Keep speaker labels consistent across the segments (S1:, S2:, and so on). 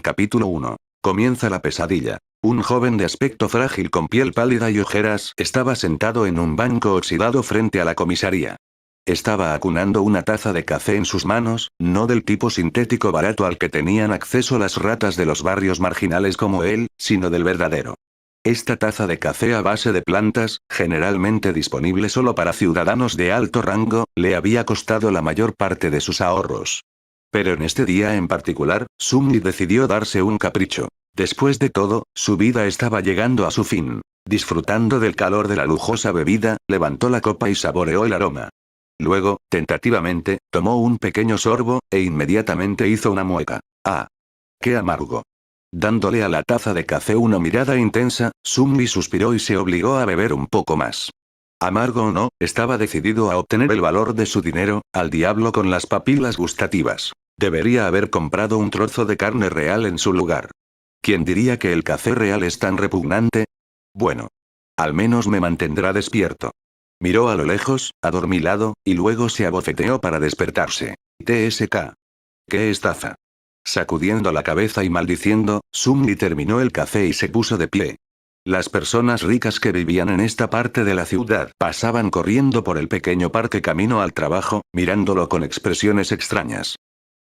S1: Capítulo 1. Comienza la pesadilla. Un joven de aspecto frágil con piel pálida y ojeras estaba sentado en un banco oxidado frente a la comisaría. Estaba acunando una taza de café en sus manos, no del tipo sintético barato al que tenían acceso las ratas de los barrios marginales como él, sino del verdadero. Esta taza de café a base de plantas, generalmente disponible solo para ciudadanos de alto rango, le había costado la mayor parte de sus ahorros. Pero en este día en particular, Sumni decidió darse un capricho. Después de todo, su vida estaba llegando a su fin. Disfrutando del calor de la lujosa bebida, levantó la copa y saboreó el aroma. Luego, tentativamente, tomó un pequeño sorbo, e inmediatamente hizo una mueca. ¡Ah! ¡Qué amargo! Dándole a la taza de café una mirada intensa, Sumni suspiró y se obligó a beber un poco más. Amargo o no, estaba decidido a obtener el valor de su dinero, al diablo con las papilas gustativas. Debería haber comprado un trozo de carne real en su lugar. ¿Quién diría que el café real es tan repugnante? Bueno. Al menos me mantendrá despierto. Miró a lo lejos, adormilado, y luego se abofeteó para despertarse. TSK. ¡Qué estafa! Sacudiendo la cabeza y maldiciendo, Sumni terminó el café y se puso de pie. Las personas ricas que vivían en esta parte de la ciudad pasaban corriendo por el pequeño parque camino al trabajo, mirándolo con expresiones extrañas.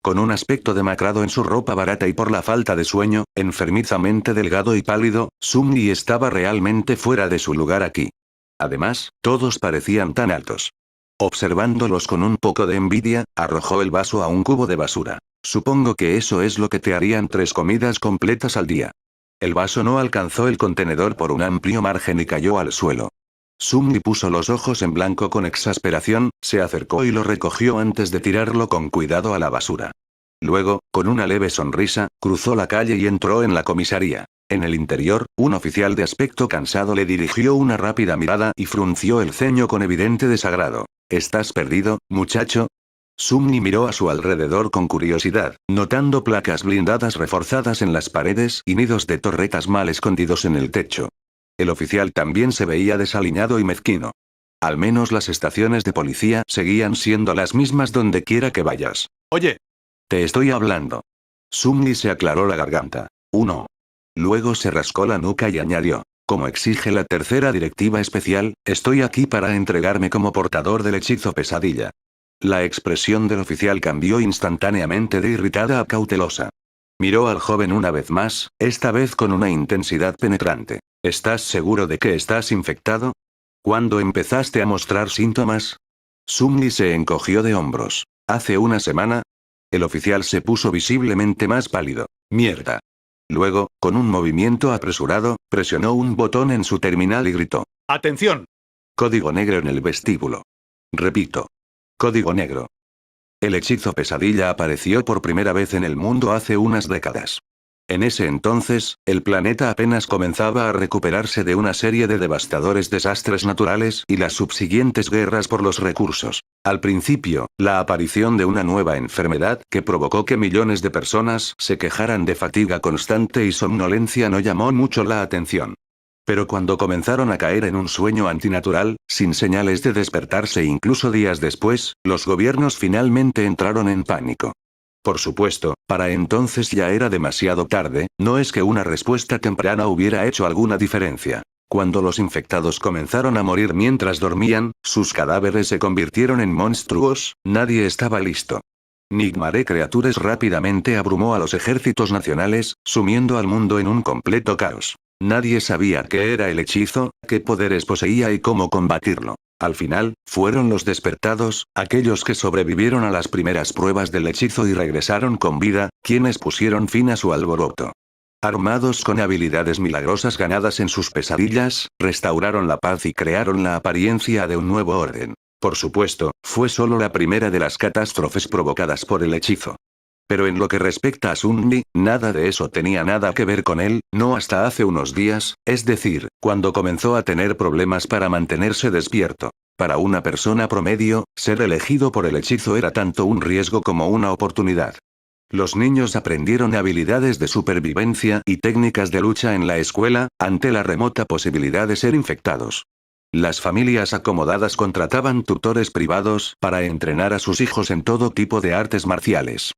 S1: Con un aspecto demacrado en su ropa barata y por la falta de sueño, enfermizamente delgado y pálido, Sumni estaba realmente fuera de su lugar aquí. Además, todos parecían tan altos. Observándolos con un poco de envidia, arrojó el vaso a un cubo de basura. Supongo que eso es lo que te harían 3 comidas completas al día. El vaso no alcanzó el contenedor por un amplio margen y cayó al suelo. Sumni puso los ojos en blanco con exasperación, se acercó y lo recogió antes de tirarlo con cuidado a la basura. Luego, con una leve sonrisa, cruzó la calle y entró en la comisaría. En el interior, un oficial de aspecto cansado le dirigió una rápida mirada y frunció el ceño con evidente desagrado. ¿Estás perdido, muchacho? Sumni miró a su alrededor con curiosidad, notando placas blindadas reforzadas en las paredes y nidos de torretas mal escondidos en el techo. El oficial también se veía desaliñado y mezquino. Al menos las estaciones de policía seguían siendo las mismas donde quiera que vayas. Oye. Te estoy hablando. Sumni se aclaró la garganta. Uno. Luego se rascó la nuca y añadió. Como exige la tercera directiva especial, estoy aquí para entregarme como portador del hechizo pesadilla. La expresión del oficial cambió instantáneamente de irritada a cautelosa. Miró al joven una vez más, esta vez con una intensidad penetrante. ¿Estás seguro de que estás infectado? ¿Cuándo empezaste a mostrar síntomas? Sumni se encogió de hombros. ¿Hace una semana? El oficial se puso visiblemente más pálido. Mierda. Luego, con un movimiento apresurado, presionó un botón en su terminal y gritó. ¡Atención! Código negro en el vestíbulo. Repito. Código negro. El hechizo pesadilla apareció por primera vez en el mundo hace unas décadas. En ese entonces, el planeta apenas comenzaba a recuperarse de una serie de devastadores desastres naturales y las subsiguientes guerras por los recursos. Al principio, la aparición de una nueva enfermedad que provocó que millones de personas se quejaran de fatiga constante y somnolencia no llamó mucho la atención. Pero cuando comenzaron a caer en un sueño antinatural, sin señales de despertarse incluso días después, los gobiernos finalmente entraron en pánico. Por supuesto, para entonces ya era demasiado tarde, no es que una respuesta temprana hubiera hecho alguna diferencia. Cuando los infectados comenzaron a morir mientras dormían, sus cadáveres se convirtieron en monstruos, nadie estaba listo. Nigmare Creatures rápidamente abrumó a los ejércitos nacionales, sumiendo al mundo en un completo caos. Nadie sabía qué era el hechizo, qué poderes poseía y cómo combatirlo. Al final, fueron los despertados, aquellos que sobrevivieron a las primeras pruebas del hechizo y regresaron con vida, quienes pusieron fin a su alboroto. Armados con habilidades milagrosas ganadas en sus pesadillas, restauraron la paz y crearon la apariencia de un nuevo orden. Por supuesto, fue solo la primera de las catástrofes provocadas por el hechizo. Pero en lo que respecta a Sumni, nada de eso tenía nada que ver con él, no hasta hace unos días, es decir, cuando comenzó a tener problemas para mantenerse despierto. Para una persona promedio, ser elegido por el hechizo era tanto un riesgo como una oportunidad. Los niños aprendieron habilidades de supervivencia y técnicas de lucha en la escuela, ante la remota posibilidad de ser infectados. Las familias acomodadas contrataban tutores privados para entrenar a sus hijos en todo tipo de artes marciales.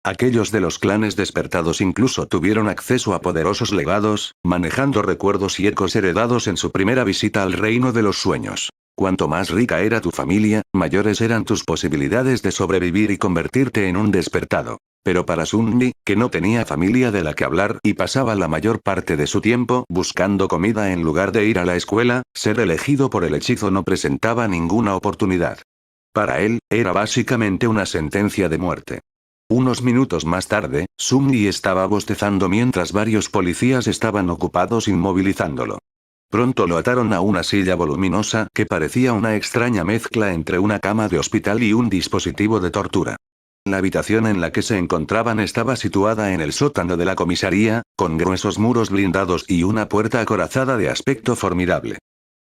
S1: Aquellos de los clanes despertados incluso tuvieron acceso a poderosos legados, manejando recuerdos y ecos heredados en su primera visita al reino de los sueños. Cuanto más rica era tu familia, mayores eran tus posibilidades de sobrevivir y convertirte en un despertado. Pero para Sunmi, que no tenía familia de la que hablar y pasaba la mayor parte de su tiempo buscando comida en lugar de ir a la escuela, ser elegido por el hechizo no presentaba ninguna oportunidad. Para él, era básicamente una sentencia de muerte. Unos minutos más tarde, Sunmi estaba bostezando mientras varios policías estaban ocupados inmovilizándolo. Pronto lo ataron a una silla voluminosa que parecía una extraña mezcla entre una cama de hospital y un dispositivo de tortura. La habitación en la que se encontraban estaba situada en el sótano de la comisaría, con gruesos muros blindados y una puerta acorazada de aspecto formidable.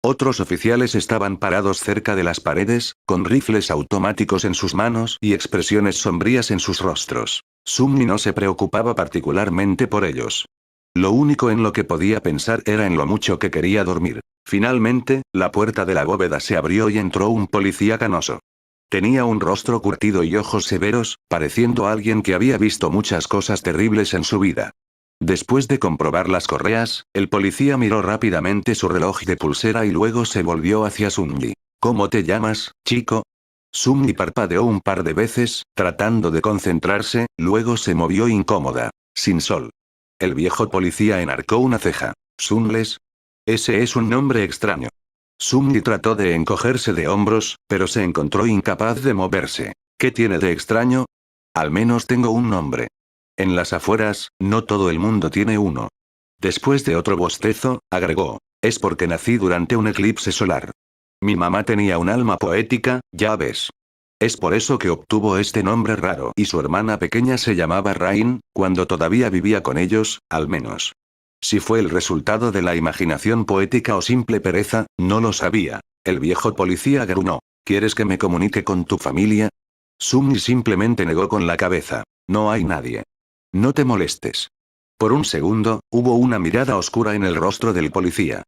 S1: Otros oficiales estaban parados cerca de las paredes, con rifles automáticos en sus manos y expresiones sombrías en sus rostros. Sunmi no se preocupaba particularmente por ellos. Lo único en lo que podía pensar era en lo mucho que quería dormir. Finalmente, la puerta de la bóveda se abrió y entró un policía canoso. Tenía un rostro curtido y ojos severos, pareciendo alguien que había visto muchas cosas terribles en su vida. Después de comprobar las correas, el policía miró rápidamente su reloj de pulsera y luego se volvió hacia Sunmi. ¿Cómo te llamas, chico? Sunmi parpadeó un par de veces, tratando de concentrarse, luego se movió incómoda. Sin sol. El viejo policía enarcó una ceja. ¿Sunles? Ese es un nombre extraño. Sunmi trató de encogerse de hombros, pero se encontró incapaz de moverse. ¿Qué tiene de extraño? Al menos tengo un nombre. En las afueras, no todo el mundo tiene uno. Después de otro bostezo, agregó. Es porque nací durante un eclipse solar. Mi mamá tenía un alma poética, ya ves. Es por eso que obtuvo este nombre raro y su hermana pequeña se llamaba Rain, cuando todavía vivía con ellos, al menos. Si fue el resultado de la imaginación poética o simple pereza, no lo sabía. El viejo policía gruñó. ¿Quieres que me comunique con tu familia? Sunmi simplemente negó con la cabeza. No hay nadie. No te molestes. Por un segundo, hubo una mirada oscura en el rostro del policía.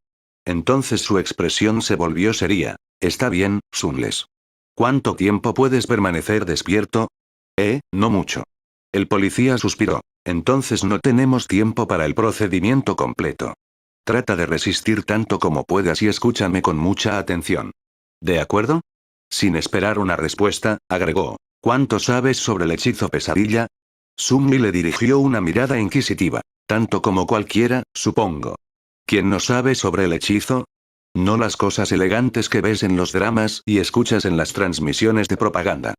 S1: Entonces su expresión se volvió seria. Está bien, Sunles. ¿Cuánto tiempo puedes permanecer despierto? No mucho. El policía suspiró. Entonces no tenemos tiempo para el procedimiento completo. Trata de resistir tanto como puedas y escúchame con mucha atención. ¿De acuerdo? Sin esperar una respuesta, agregó. ¿Cuánto sabes sobre el hechizo pesadilla? Sunmi le dirigió una mirada inquisitiva. Tanto como cualquiera, supongo. ¿Quién no sabe sobre el hechizo? No las cosas elegantes que ves en los dramas y escuchas en las transmisiones de propaganda.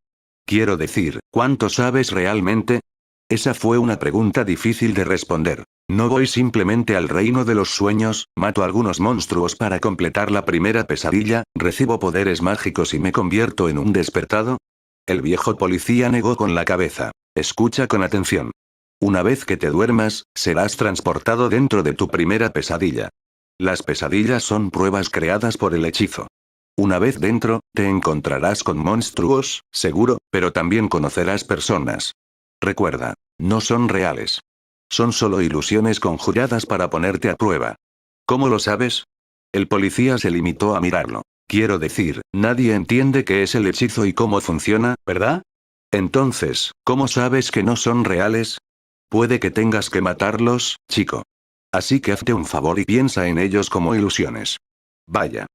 S1: Quiero decir, ¿cuánto sabes realmente? Esa fue una pregunta difícil de responder. No voy simplemente al reino de los sueños, mato a algunos monstruos para completar la primera pesadilla, recibo poderes mágicos y me convierto en un despertado. El viejo policía negó con la cabeza. Escucha con atención. Una vez que te duermas, serás transportado dentro de tu primera pesadilla. Las pesadillas son pruebas creadas por el hechizo. Una vez dentro, te encontrarás con monstruos, seguro, pero también conocerás personas. Recuerda, no son reales. Son solo ilusiones conjuradas para ponerte a prueba. ¿Cómo lo sabes? El policía se limitó a mirarlo. Quiero decir, nadie entiende qué es el hechizo y cómo funciona, ¿verdad? Entonces, ¿cómo sabes que no son reales? Puede que tengas que matarlos, chico. Así que hazte un favor y piensa en ellos como ilusiones. Vaya.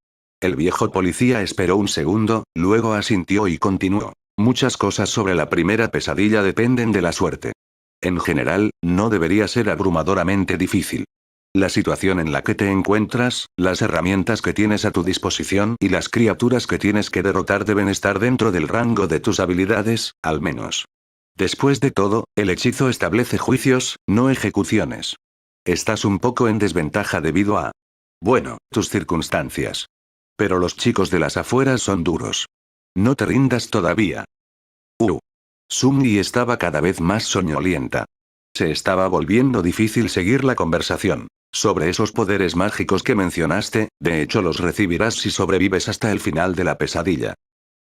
S1: El viejo policía esperó un segundo, luego asintió y continuó. Muchas cosas sobre la primera pesadilla dependen de la suerte. En general, no debería ser abrumadoramente difícil. La situación en la que te encuentras, las herramientas que tienes a tu disposición y las criaturas que tienes que derrotar deben estar dentro del rango de tus habilidades, al menos. Después de todo, el hechizo establece juicios, no ejecuciones. Estás un poco en desventaja debido a... bueno, tus circunstancias. Pero los chicos de las afueras son duros. No te rindas todavía. Sunmi estaba cada vez más soñolienta. Se estaba volviendo difícil seguir la conversación. Sobre esos poderes mágicos que mencionaste, de hecho los recibirás si sobrevives hasta el final de la pesadilla.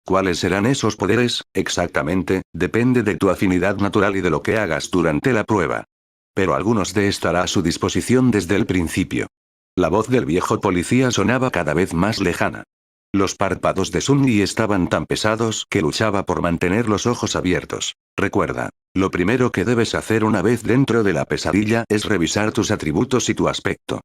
S1: ¿Cuáles serán esos poderes, exactamente? Depende de tu afinidad natural y de lo que hagas durante la prueba. Pero algunos de estará a su disposición desde el principio. La voz del viejo policía sonaba cada vez más lejana. Los párpados de Sunny estaban tan pesados que luchaba por mantener los ojos abiertos. Recuerda, lo primero que debes hacer una vez dentro de la pesadilla es revisar tus atributos y tu aspecto.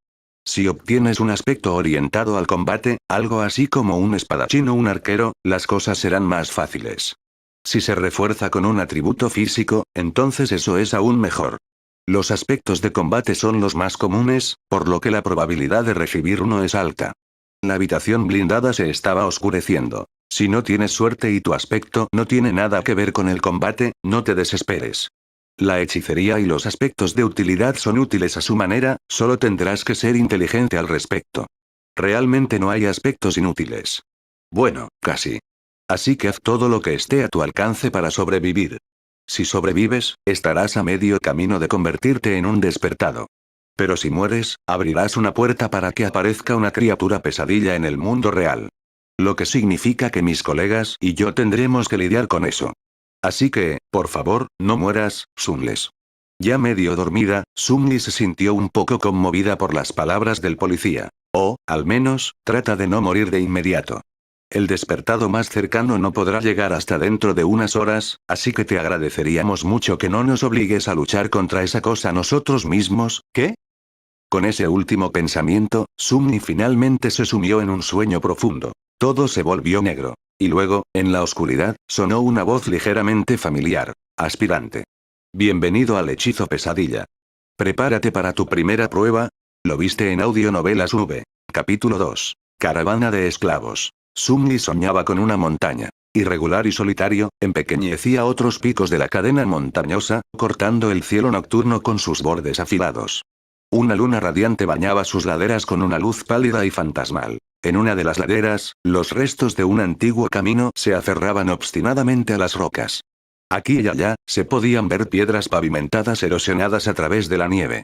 S1: Si obtienes un aspecto orientado al combate, algo así como un espadachín o un arquero, las cosas serán más fáciles. Si se refuerza con un atributo físico, entonces eso es aún mejor. Los aspectos de combate son los más comunes, por lo que la probabilidad de recibir uno es alta. La habitación blindada se estaba oscureciendo. Si no tienes suerte y tu aspecto no tiene nada que ver con el combate, no te desesperes. La hechicería y los aspectos de utilidad son útiles a su manera, solo tendrás que ser inteligente al respecto. Realmente no hay aspectos inútiles. Bueno, casi. Así que haz todo lo que esté a tu alcance para sobrevivir. Si sobrevives, estarás a medio camino de convertirte en un despertado. Pero si mueres, abrirás una puerta para que aparezca una criatura pesadilla en el mundo real. Lo que significa que mis colegas y yo tendremos que lidiar con eso. Así que, por favor, no mueras, Sunles. Ya medio dormida, Sunli se sintió un poco conmovida por las palabras del policía. O, al menos, trata de no morir de inmediato. El despertado más cercano no podrá llegar hasta dentro de unas horas, así que te agradeceríamos mucho que no nos obligues a luchar contra esa cosa nosotros mismos, ¿qué? Con ese último pensamiento, Sunny finalmente se sumió en un sueño profundo. Todo se volvió negro. Y luego, en la oscuridad, sonó una voz ligeramente familiar. Aspirante. Bienvenido al hechizo pesadilla. Prepárate para tu primera prueba. Lo viste en Audionovelas V. Capítulo 2. Caravana de esclavos. Sunny soñaba con una montaña. Irregular y solitario, empequeñecía otros picos de la cadena montañosa, cortando el cielo nocturno con sus bordes afilados. Una luna radiante bañaba sus laderas con una luz pálida y fantasmal. En una de las laderas, los restos de un antiguo camino se aferraban obstinadamente a las rocas. Aquí y allá, se podían ver piedras pavimentadas erosionadas a través de la nieve.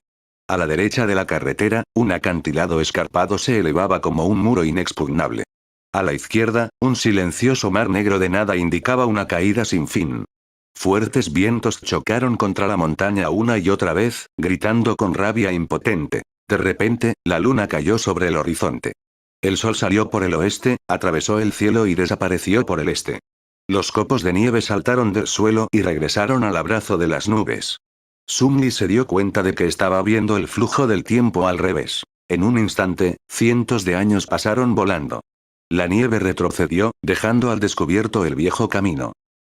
S1: A la derecha de la carretera, un acantilado escarpado se elevaba como un muro inexpugnable. A la izquierda, un silencioso mar negro de nada indicaba una caída sin fin. Fuertes vientos chocaron contra la montaña una y otra vez, gritando con rabia impotente. De repente, la luna cayó sobre el horizonte. El sol salió por el oeste, atravesó el cielo y desapareció por el este. Los copos de nieve saltaron del suelo y regresaron al abrazo de las nubes. Sunli se dio cuenta de que estaba viendo el flujo del tiempo al revés. En un instante, cientos de años pasaron volando. La nieve retrocedió, dejando al descubierto el viejo camino.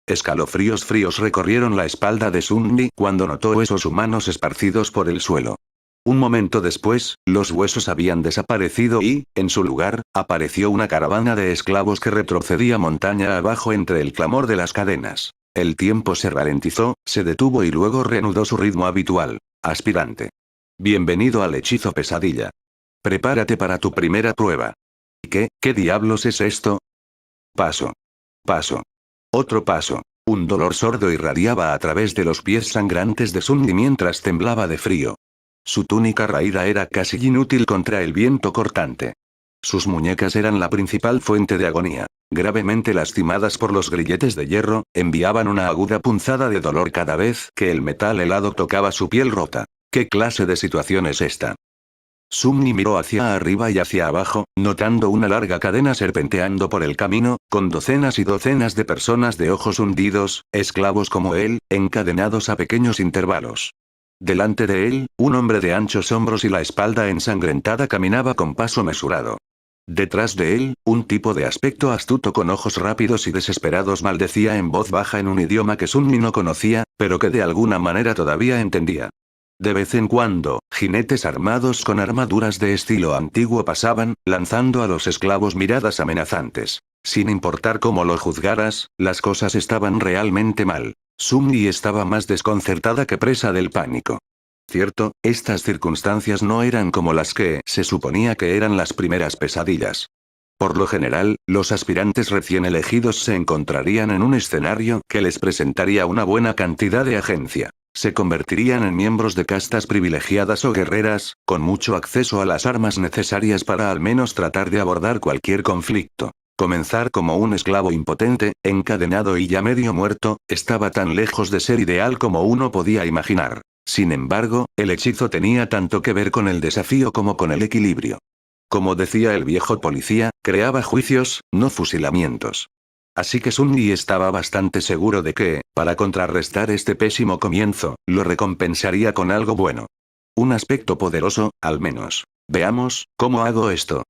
S1: Escalofríos fríos recorrieron la espalda de Sunli cuando notó huesos humanos esparcidos por el suelo. Un momento después, los huesos habían desaparecido y, en su lugar, apareció una caravana de esclavos que retrocedía montaña abajo entre el clamor de las cadenas. El tiempo se ralentizó, se detuvo y luego reanudó su ritmo habitual. Aspirante. Bienvenido al hechizo pesadilla. Prepárate para tu primera prueba. ¿Qué diablos es esto? Paso. Paso. Otro paso. Un dolor sordo irradiaba a través de los pies sangrantes de Sunny mientras temblaba de frío. Su túnica raída era casi inútil contra el viento cortante. Sus muñecas eran la principal fuente de agonía. Gravemente lastimadas por los grilletes de hierro, enviaban una aguda punzada de dolor cada vez que el metal helado tocaba su piel rota. ¿Qué clase de situación es esta? Sunny miró hacia arriba y hacia abajo, notando una larga cadena serpenteando por el camino, con docenas y docenas de personas de ojos hundidos, esclavos como él, encadenados a pequeños intervalos. Delante de él, un hombre de anchos hombros y la espalda ensangrentada caminaba con paso mesurado. Detrás de él, un tipo de aspecto astuto con ojos rápidos y desesperados maldecía en voz baja en un idioma que Sunny no conocía, pero que de alguna manera todavía entendía. De vez en cuando, jinetes armados con armaduras de estilo antiguo pasaban, lanzando a los esclavos miradas amenazantes. Sin importar cómo lo juzgaras, las cosas estaban realmente mal. Sunny estaba más desconcertada que presa del pánico. Cierto, estas circunstancias no eran como las que se suponía que eran las primeras pesadillas. Por lo general, los aspirantes recién elegidos se encontrarían en un escenario que les presentaría una buena cantidad de agencia. Se convertirían en miembros de castas privilegiadas o guerreras, con mucho acceso a las armas necesarias para al menos tratar de abordar cualquier conflicto. Comenzar como un esclavo impotente, encadenado y ya medio muerto, estaba tan lejos de ser ideal como uno podía imaginar. Sin embargo, el hechizo tenía tanto que ver con el desafío como con el equilibrio. Como decía el viejo policía, creaba juicios, no fusilamientos. Así que Sun-Li estaba bastante seguro de que, para contrarrestar este pésimo comienzo, lo recompensaría con algo bueno. Un aspecto poderoso, al menos. Veamos, ¿cómo hago esto?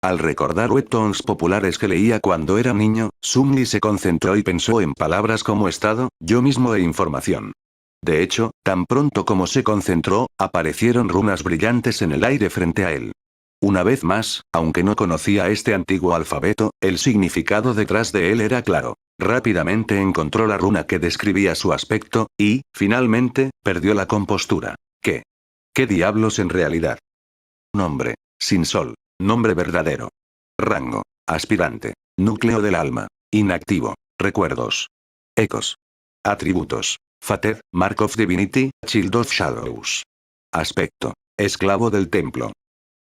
S1: Al recordar webtoons populares que leía cuando era niño, Sun-Li se concentró y pensó en palabras como estado, yo mismo e información. De hecho, tan pronto como se concentró, aparecieron runas brillantes en el aire frente a él. Una vez más, aunque no conocía este antiguo alfabeto, el significado detrás de él era claro. Rápidamente encontró la runa que describía su aspecto, y, finalmente, perdió la compostura. ¿Qué? ¿Qué diablos en realidad? Nombre. Sin sol. Nombre verdadero. Rango. Aspirante. Núcleo del alma. Inactivo. Recuerdos. Ecos. Atributos. Fated, Mark of Divinity, Child of Shadows. Aspecto. Esclavo del templo.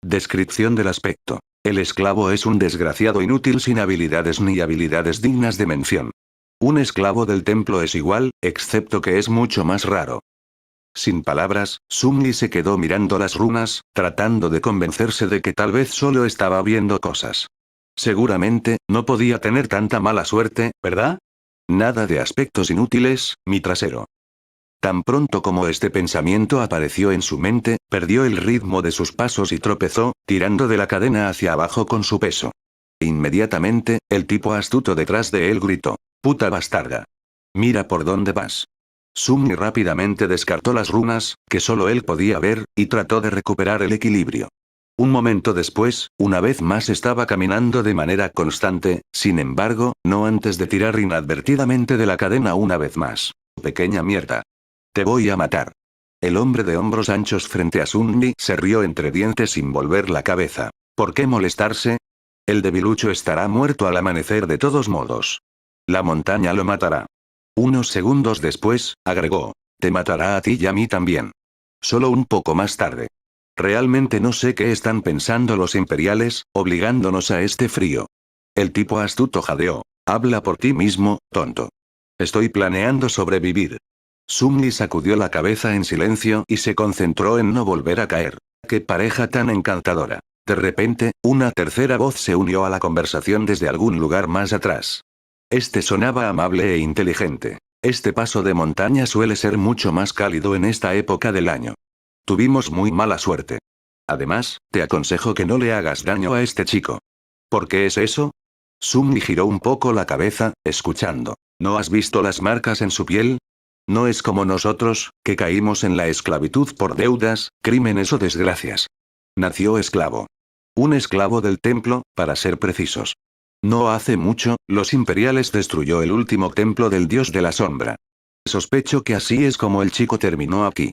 S1: Descripción del aspecto. El esclavo es un desgraciado inútil sin habilidades ni habilidades dignas de mención. Un esclavo del templo es igual, excepto que es mucho más raro. Sin palabras, Sun-Li se quedó mirando las runas, tratando de convencerse de que tal vez solo estaba viendo cosas. Seguramente, no podía tener tanta mala suerte, ¿verdad? Nada de aspectos inútiles, mi trasero. Tan pronto como este pensamiento apareció en su mente, perdió el ritmo de sus pasos y tropezó, tirando de la cadena hacia abajo con su peso. Inmediatamente, el tipo astuto detrás de él gritó: «¡Puta bastarda! Mira por dónde vas». Sun-Li rápidamente descartó las runas, que solo él podía ver, y trató de recuperar el equilibrio. Un momento después, una vez más estaba caminando de manera constante, sin embargo, no antes de tirar inadvertidamente de la cadena una vez más. «Pequeña mierda. Te voy a matar». El hombre de hombros anchos frente a Sun-Li se rió entre dientes sin volver la cabeza. ¿Por qué molestarse? El debilucho estará muerto al amanecer de todos modos. La montaña lo matará. Unos segundos después, agregó: «Te matará a ti y a mí también. Solo un poco más tarde». Realmente no sé qué están pensando los imperiales, obligándonos a este frío. El tipo astuto jadeó. «Habla por ti mismo, tonto». «Estoy planeando sobrevivir». Sun-Li sacudió la cabeza en silencio y se concentró en no volver a caer. ¡Qué pareja tan encantadora! De repente, una tercera voz se unió a la conversación desde algún lugar más atrás. Este sonaba amable e inteligente. Este paso de montaña suele ser mucho más cálido en esta época del año. Tuvimos muy mala suerte. Además, te aconsejo que no le hagas daño a este chico. ¿Por qué es eso? Sun-Li giró un poco la cabeza, escuchando. ¿No has visto las marcas en su piel? No es como nosotros, que caímos en la esclavitud por deudas, crímenes o desgracias. Nació esclavo. Un esclavo del templo, para ser precisos. No hace mucho, los imperiales destruyó el último templo del dios de la sombra. Sospecho que así es como el chico terminó aquí.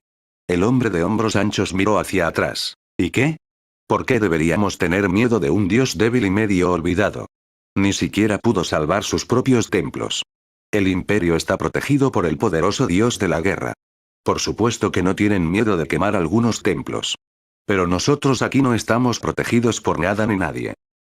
S1: El hombre de hombros anchos miró hacia atrás. ¿Y qué? ¿Por qué deberíamos tener miedo de un dios débil y medio olvidado? Ni siquiera pudo salvar sus propios templos. El imperio está protegido por el poderoso dios de la guerra. Por supuesto que no tienen miedo de quemar algunos templos. Pero nosotros aquí no estamos protegidos por nada ni nadie.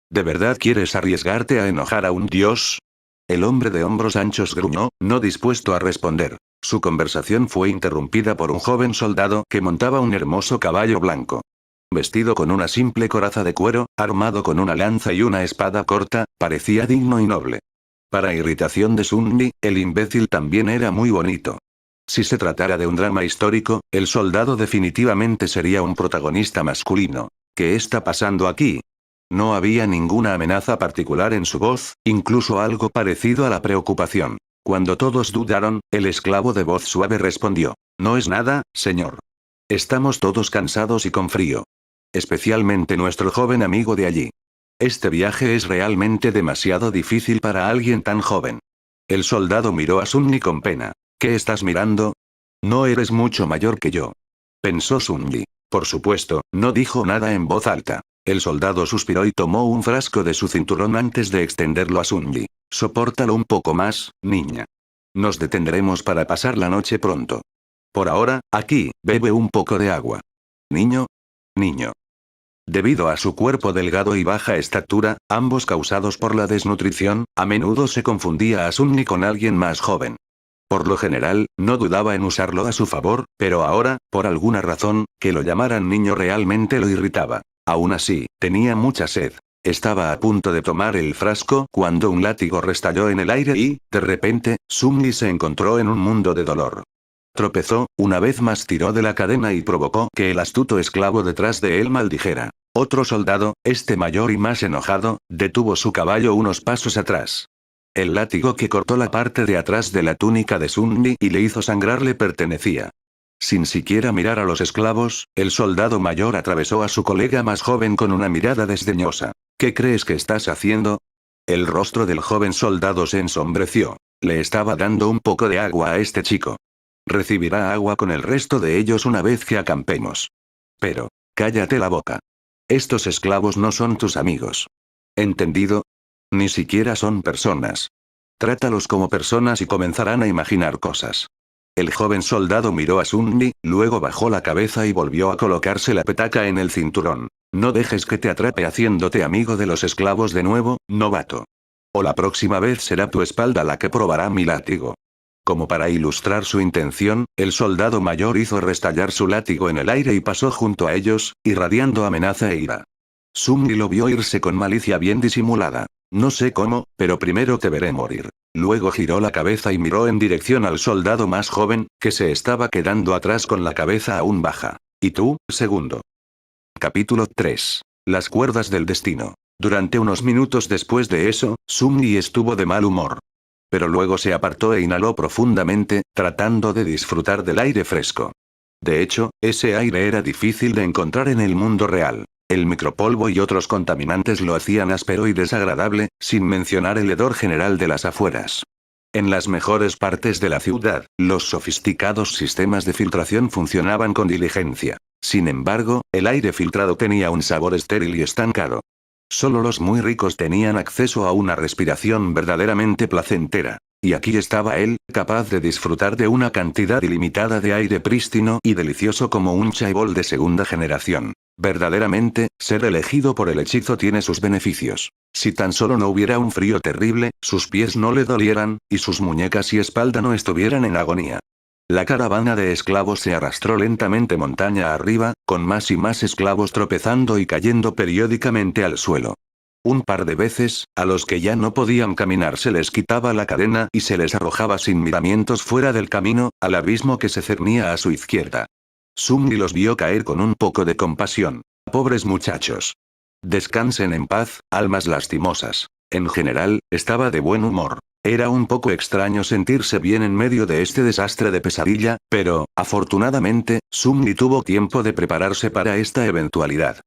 S1: ¿De verdad quieres arriesgarte a enojar a un dios? El hombre de hombros anchos gruñó, no dispuesto a responder. Su conversación fue interrumpida por un joven soldado que montaba un hermoso caballo blanco. Vestido con una simple coraza de cuero, armado con una lanza y una espada corta, parecía digno y noble. Para irritación de Sun-Li, el imbécil también era muy bonito. Si se tratara de un drama histórico, el soldado definitivamente sería un protagonista masculino. ¿Qué está pasando aquí? No había ninguna amenaza particular en su voz, incluso algo parecido a la preocupación. Cuando todos dudaron, el esclavo de voz suave respondió: «No es nada, señor. Estamos todos cansados y con frío. Especialmente nuestro joven amigo de allí. Este viaje es realmente demasiado difícil para alguien tan joven». El soldado miró a Sun-Li con pena. «¿Qué estás mirando? No eres mucho mayor que yo», pensó Sun-Li. Por supuesto, no dijo nada en voz alta. El soldado suspiró y tomó un frasco de su cinturón antes de extenderlo a Sun-Li. «Sopórtalo un poco más, niña. Nos detendremos para pasar la noche pronto. Por ahora, aquí, bebe un poco de agua». «Niño. Niño». Debido a su cuerpo delgado y baja estatura, ambos causados por la desnutrición, a menudo se confundía a Sun-Li con alguien más joven. Por lo general, no dudaba en usarlo a su favor, pero ahora, por alguna razón, que lo llamaran niño realmente lo irritaba. Aún así, tenía mucha sed. Estaba a punto de tomar el frasco cuando un látigo restalló en el aire y, de repente, Sumli se encontró en un mundo de dolor. Tropezó, una vez más tiró de la cadena y provocó que el astuto esclavo detrás de él maldijera. Otro soldado, este mayor y más enojado, detuvo su caballo unos pasos atrás. El látigo que cortó la parte de atrás de la túnica de Sumli y le hizo sangrar le pertenecía. Sin siquiera mirar a los esclavos, el soldado mayor atravesó a su colega más joven con una mirada desdeñosa. ¿Qué crees que estás haciendo? El rostro del joven soldado se ensombreció. Le estaba dando un poco de agua a este chico. Recibirá agua con el resto de ellos una vez que acampemos. Pero, cállate la boca. Estos esclavos no son tus amigos. ¿Entendido? Ni siquiera son personas. Trátalos como personas y comenzarán a imaginar cosas. El joven soldado miró a Sunni, luego bajó la cabeza y volvió a colocarse la petaca en el cinturón. No dejes que te atrape haciéndote amigo de los esclavos de nuevo, novato. O la próxima vez será tu espalda la que probará mi látigo. Como para ilustrar su intención, el soldado mayor hizo restallar su látigo en el aire y pasó junto a ellos, irradiando amenaza e ira. Sunni lo vio irse con malicia bien disimulada. No sé cómo, pero primero te veré morir. Luego giró la cabeza y miró en dirección al soldado más joven, que se estaba quedando atrás con la cabeza aún baja. ¿Y tú, segundo? Capítulo 3. Las cuerdas del destino. Durante unos minutos después de eso, Sunni estuvo de mal humor. Pero luego se apartó e inhaló profundamente, tratando de disfrutar del aire fresco. De hecho, ese aire era difícil de encontrar en el mundo real. El micropolvo y otros contaminantes lo hacían áspero y desagradable, sin mencionar el hedor general de las afueras. En las mejores partes de la ciudad, los sofisticados sistemas de filtración funcionaban con diligencia. Sin embargo, el aire filtrado tenía un sabor estéril y estancado. Solo los muy ricos tenían acceso a una respiración verdaderamente placentera. Y aquí estaba él, capaz de disfrutar de una cantidad ilimitada de aire prístino y delicioso como un chaebol de segunda generación. Verdaderamente, ser elegido por el hechizo tiene sus beneficios. Si tan solo no hubiera un frío terrible, sus pies no le dolieran, y sus muñecas y espalda no estuvieran en agonía. La caravana de esclavos se arrastró lentamente montaña arriba, con más y más esclavos tropezando y cayendo periódicamente al suelo. Un par de veces, a los que ya no podían caminar se les quitaba la cadena y se les arrojaba sin miramientos fuera del camino, al abismo que se cernía a su izquierda. Sunni los vio caer con un poco de compasión. Pobres muchachos. Descansen en paz, almas lastimosas. En general, estaba de buen humor. Era un poco extraño sentirse bien en medio de este desastre de pesadilla, pero, afortunadamente, Sunni tuvo tiempo de prepararse para esta eventualidad.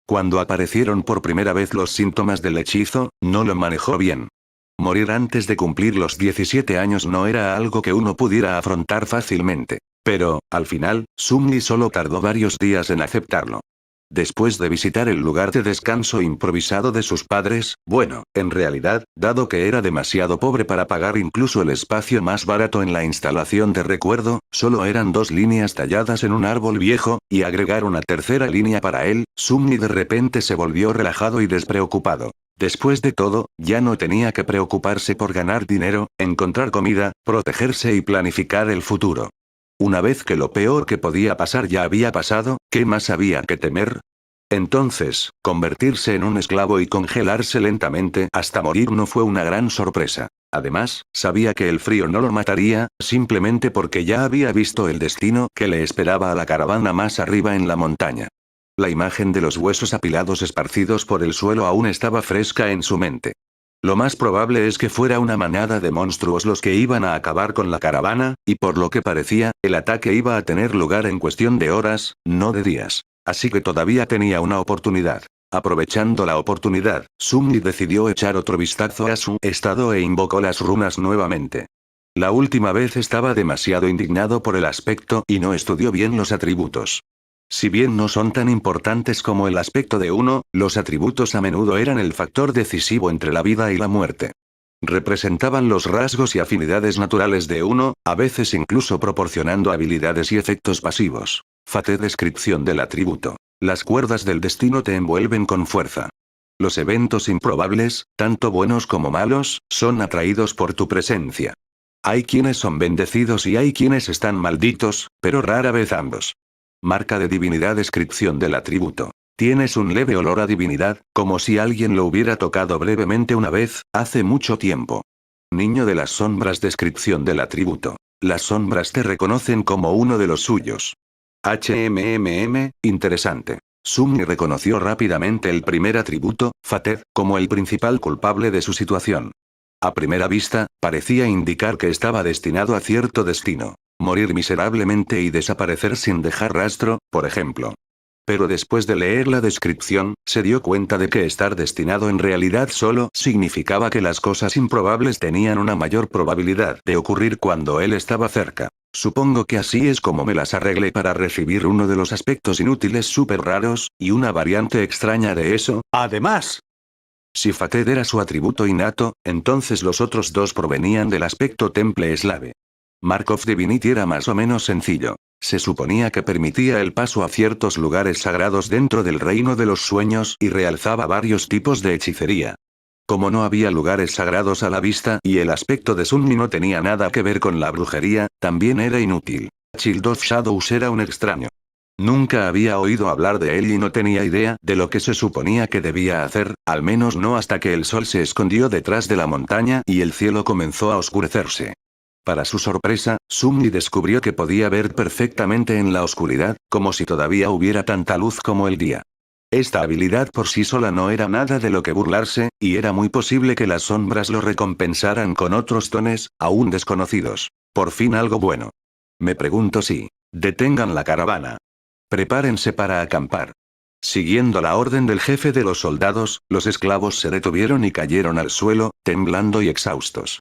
S1: Cuando aparecieron por primera vez los síntomas del hechizo, no lo manejó bien. Morir antes de cumplir los 17 años no era algo que uno pudiera afrontar fácilmente. Pero, al final, Sunni solo tardó varios días en aceptarlo. Después de visitar el lugar de descanso improvisado de sus padres, bueno, en realidad, dado que era demasiado pobre para pagar incluso el espacio más barato en la instalación de recuerdo, solo eran 2 líneas talladas en un árbol viejo, y agregar una tercera línea para él, Sunni de repente se volvió relajado y despreocupado. Después de todo, ya no tenía que preocuparse por ganar dinero, encontrar comida, protegerse y planificar el futuro. Una vez que lo peor que podía pasar ya había pasado, ¿qué más había que temer? Entonces, convertirse en un esclavo y congelarse lentamente hasta morir no fue una gran sorpresa. Además, sabía que el frío no lo mataría, simplemente porque ya había visto el destino que le esperaba a la caravana más arriba en la montaña. La imagen de los huesos apilados esparcidos por el suelo aún estaba fresca en su mente. Lo más probable es que fuera una manada de monstruos los que iban a acabar con la caravana, y por lo que parecía, el ataque iba a tener lugar en cuestión de horas, no de días. Así que todavía tenía una oportunidad. Aprovechando la oportunidad, Sunni decidió echar otro vistazo a su estado e invocó las runas nuevamente. La última vez estaba demasiado indignado por el aspecto y no estudió bien los atributos. Si bien no son tan importantes como el aspecto de uno, los atributos a menudo eran el factor decisivo entre la vida y la muerte. Representaban los rasgos y afinidades naturales de uno, a veces incluso proporcionando habilidades y efectos pasivos. Fate descripción del atributo. Las cuerdas del destino te envuelven con fuerza. Los eventos improbables, tanto buenos como malos, son atraídos por tu presencia. Hay quienes son bendecidos y hay quienes están malditos, pero rara vez ambos. Marca de divinidad descripción del atributo. Tienes un leve olor a divinidad, como si alguien lo hubiera tocado brevemente una vez, hace mucho tiempo. Niño de las sombras. Descripción del atributo. Las sombras te reconocen como uno de los suyos. Interesante. Sumni reconoció rápidamente el primer atributo, Fated, como el principal culpable de su situación. A primera vista, parecía indicar que estaba destinado a cierto destino. Morir miserablemente y desaparecer sin dejar rastro, por ejemplo. Pero después de leer la descripción, se dio cuenta de que estar destinado en realidad solo significaba que las cosas improbables tenían una mayor probabilidad de ocurrir cuando él estaba cerca. Supongo que así es como me las arreglé para recibir uno de los aspectos inútiles súper raros, y una variante extraña de eso. Además, si Fated era su atributo innato, entonces los otros dos provenían del aspecto temple eslave. Mark of Divinity era más o menos sencillo. Se suponía que permitía el paso a ciertos lugares sagrados dentro del reino de los sueños y realzaba varios tipos de hechicería. Como no había lugares sagrados a la vista y el aspecto de Sunmi no tenía nada que ver con la brujería, también era inútil. Child of Shadows era un extraño. Nunca había oído hablar de él y no tenía idea de lo que se suponía que debía hacer, al menos no hasta que el sol se escondió detrás de la montaña y el cielo comenzó a oscurecerse. Para su sorpresa, Sumni descubrió que podía ver perfectamente en la oscuridad, como si todavía hubiera tanta luz como el día. Esta habilidad por sí sola no era nada de lo que burlarse, y era muy posible que las sombras lo recompensaran con otros dones, aún desconocidos. Por fin algo bueno. Me pregunto si detengan la caravana. Prepárense para acampar. Siguiendo la orden del jefe de los soldados, los esclavos se detuvieron y cayeron al suelo, temblando y exhaustos.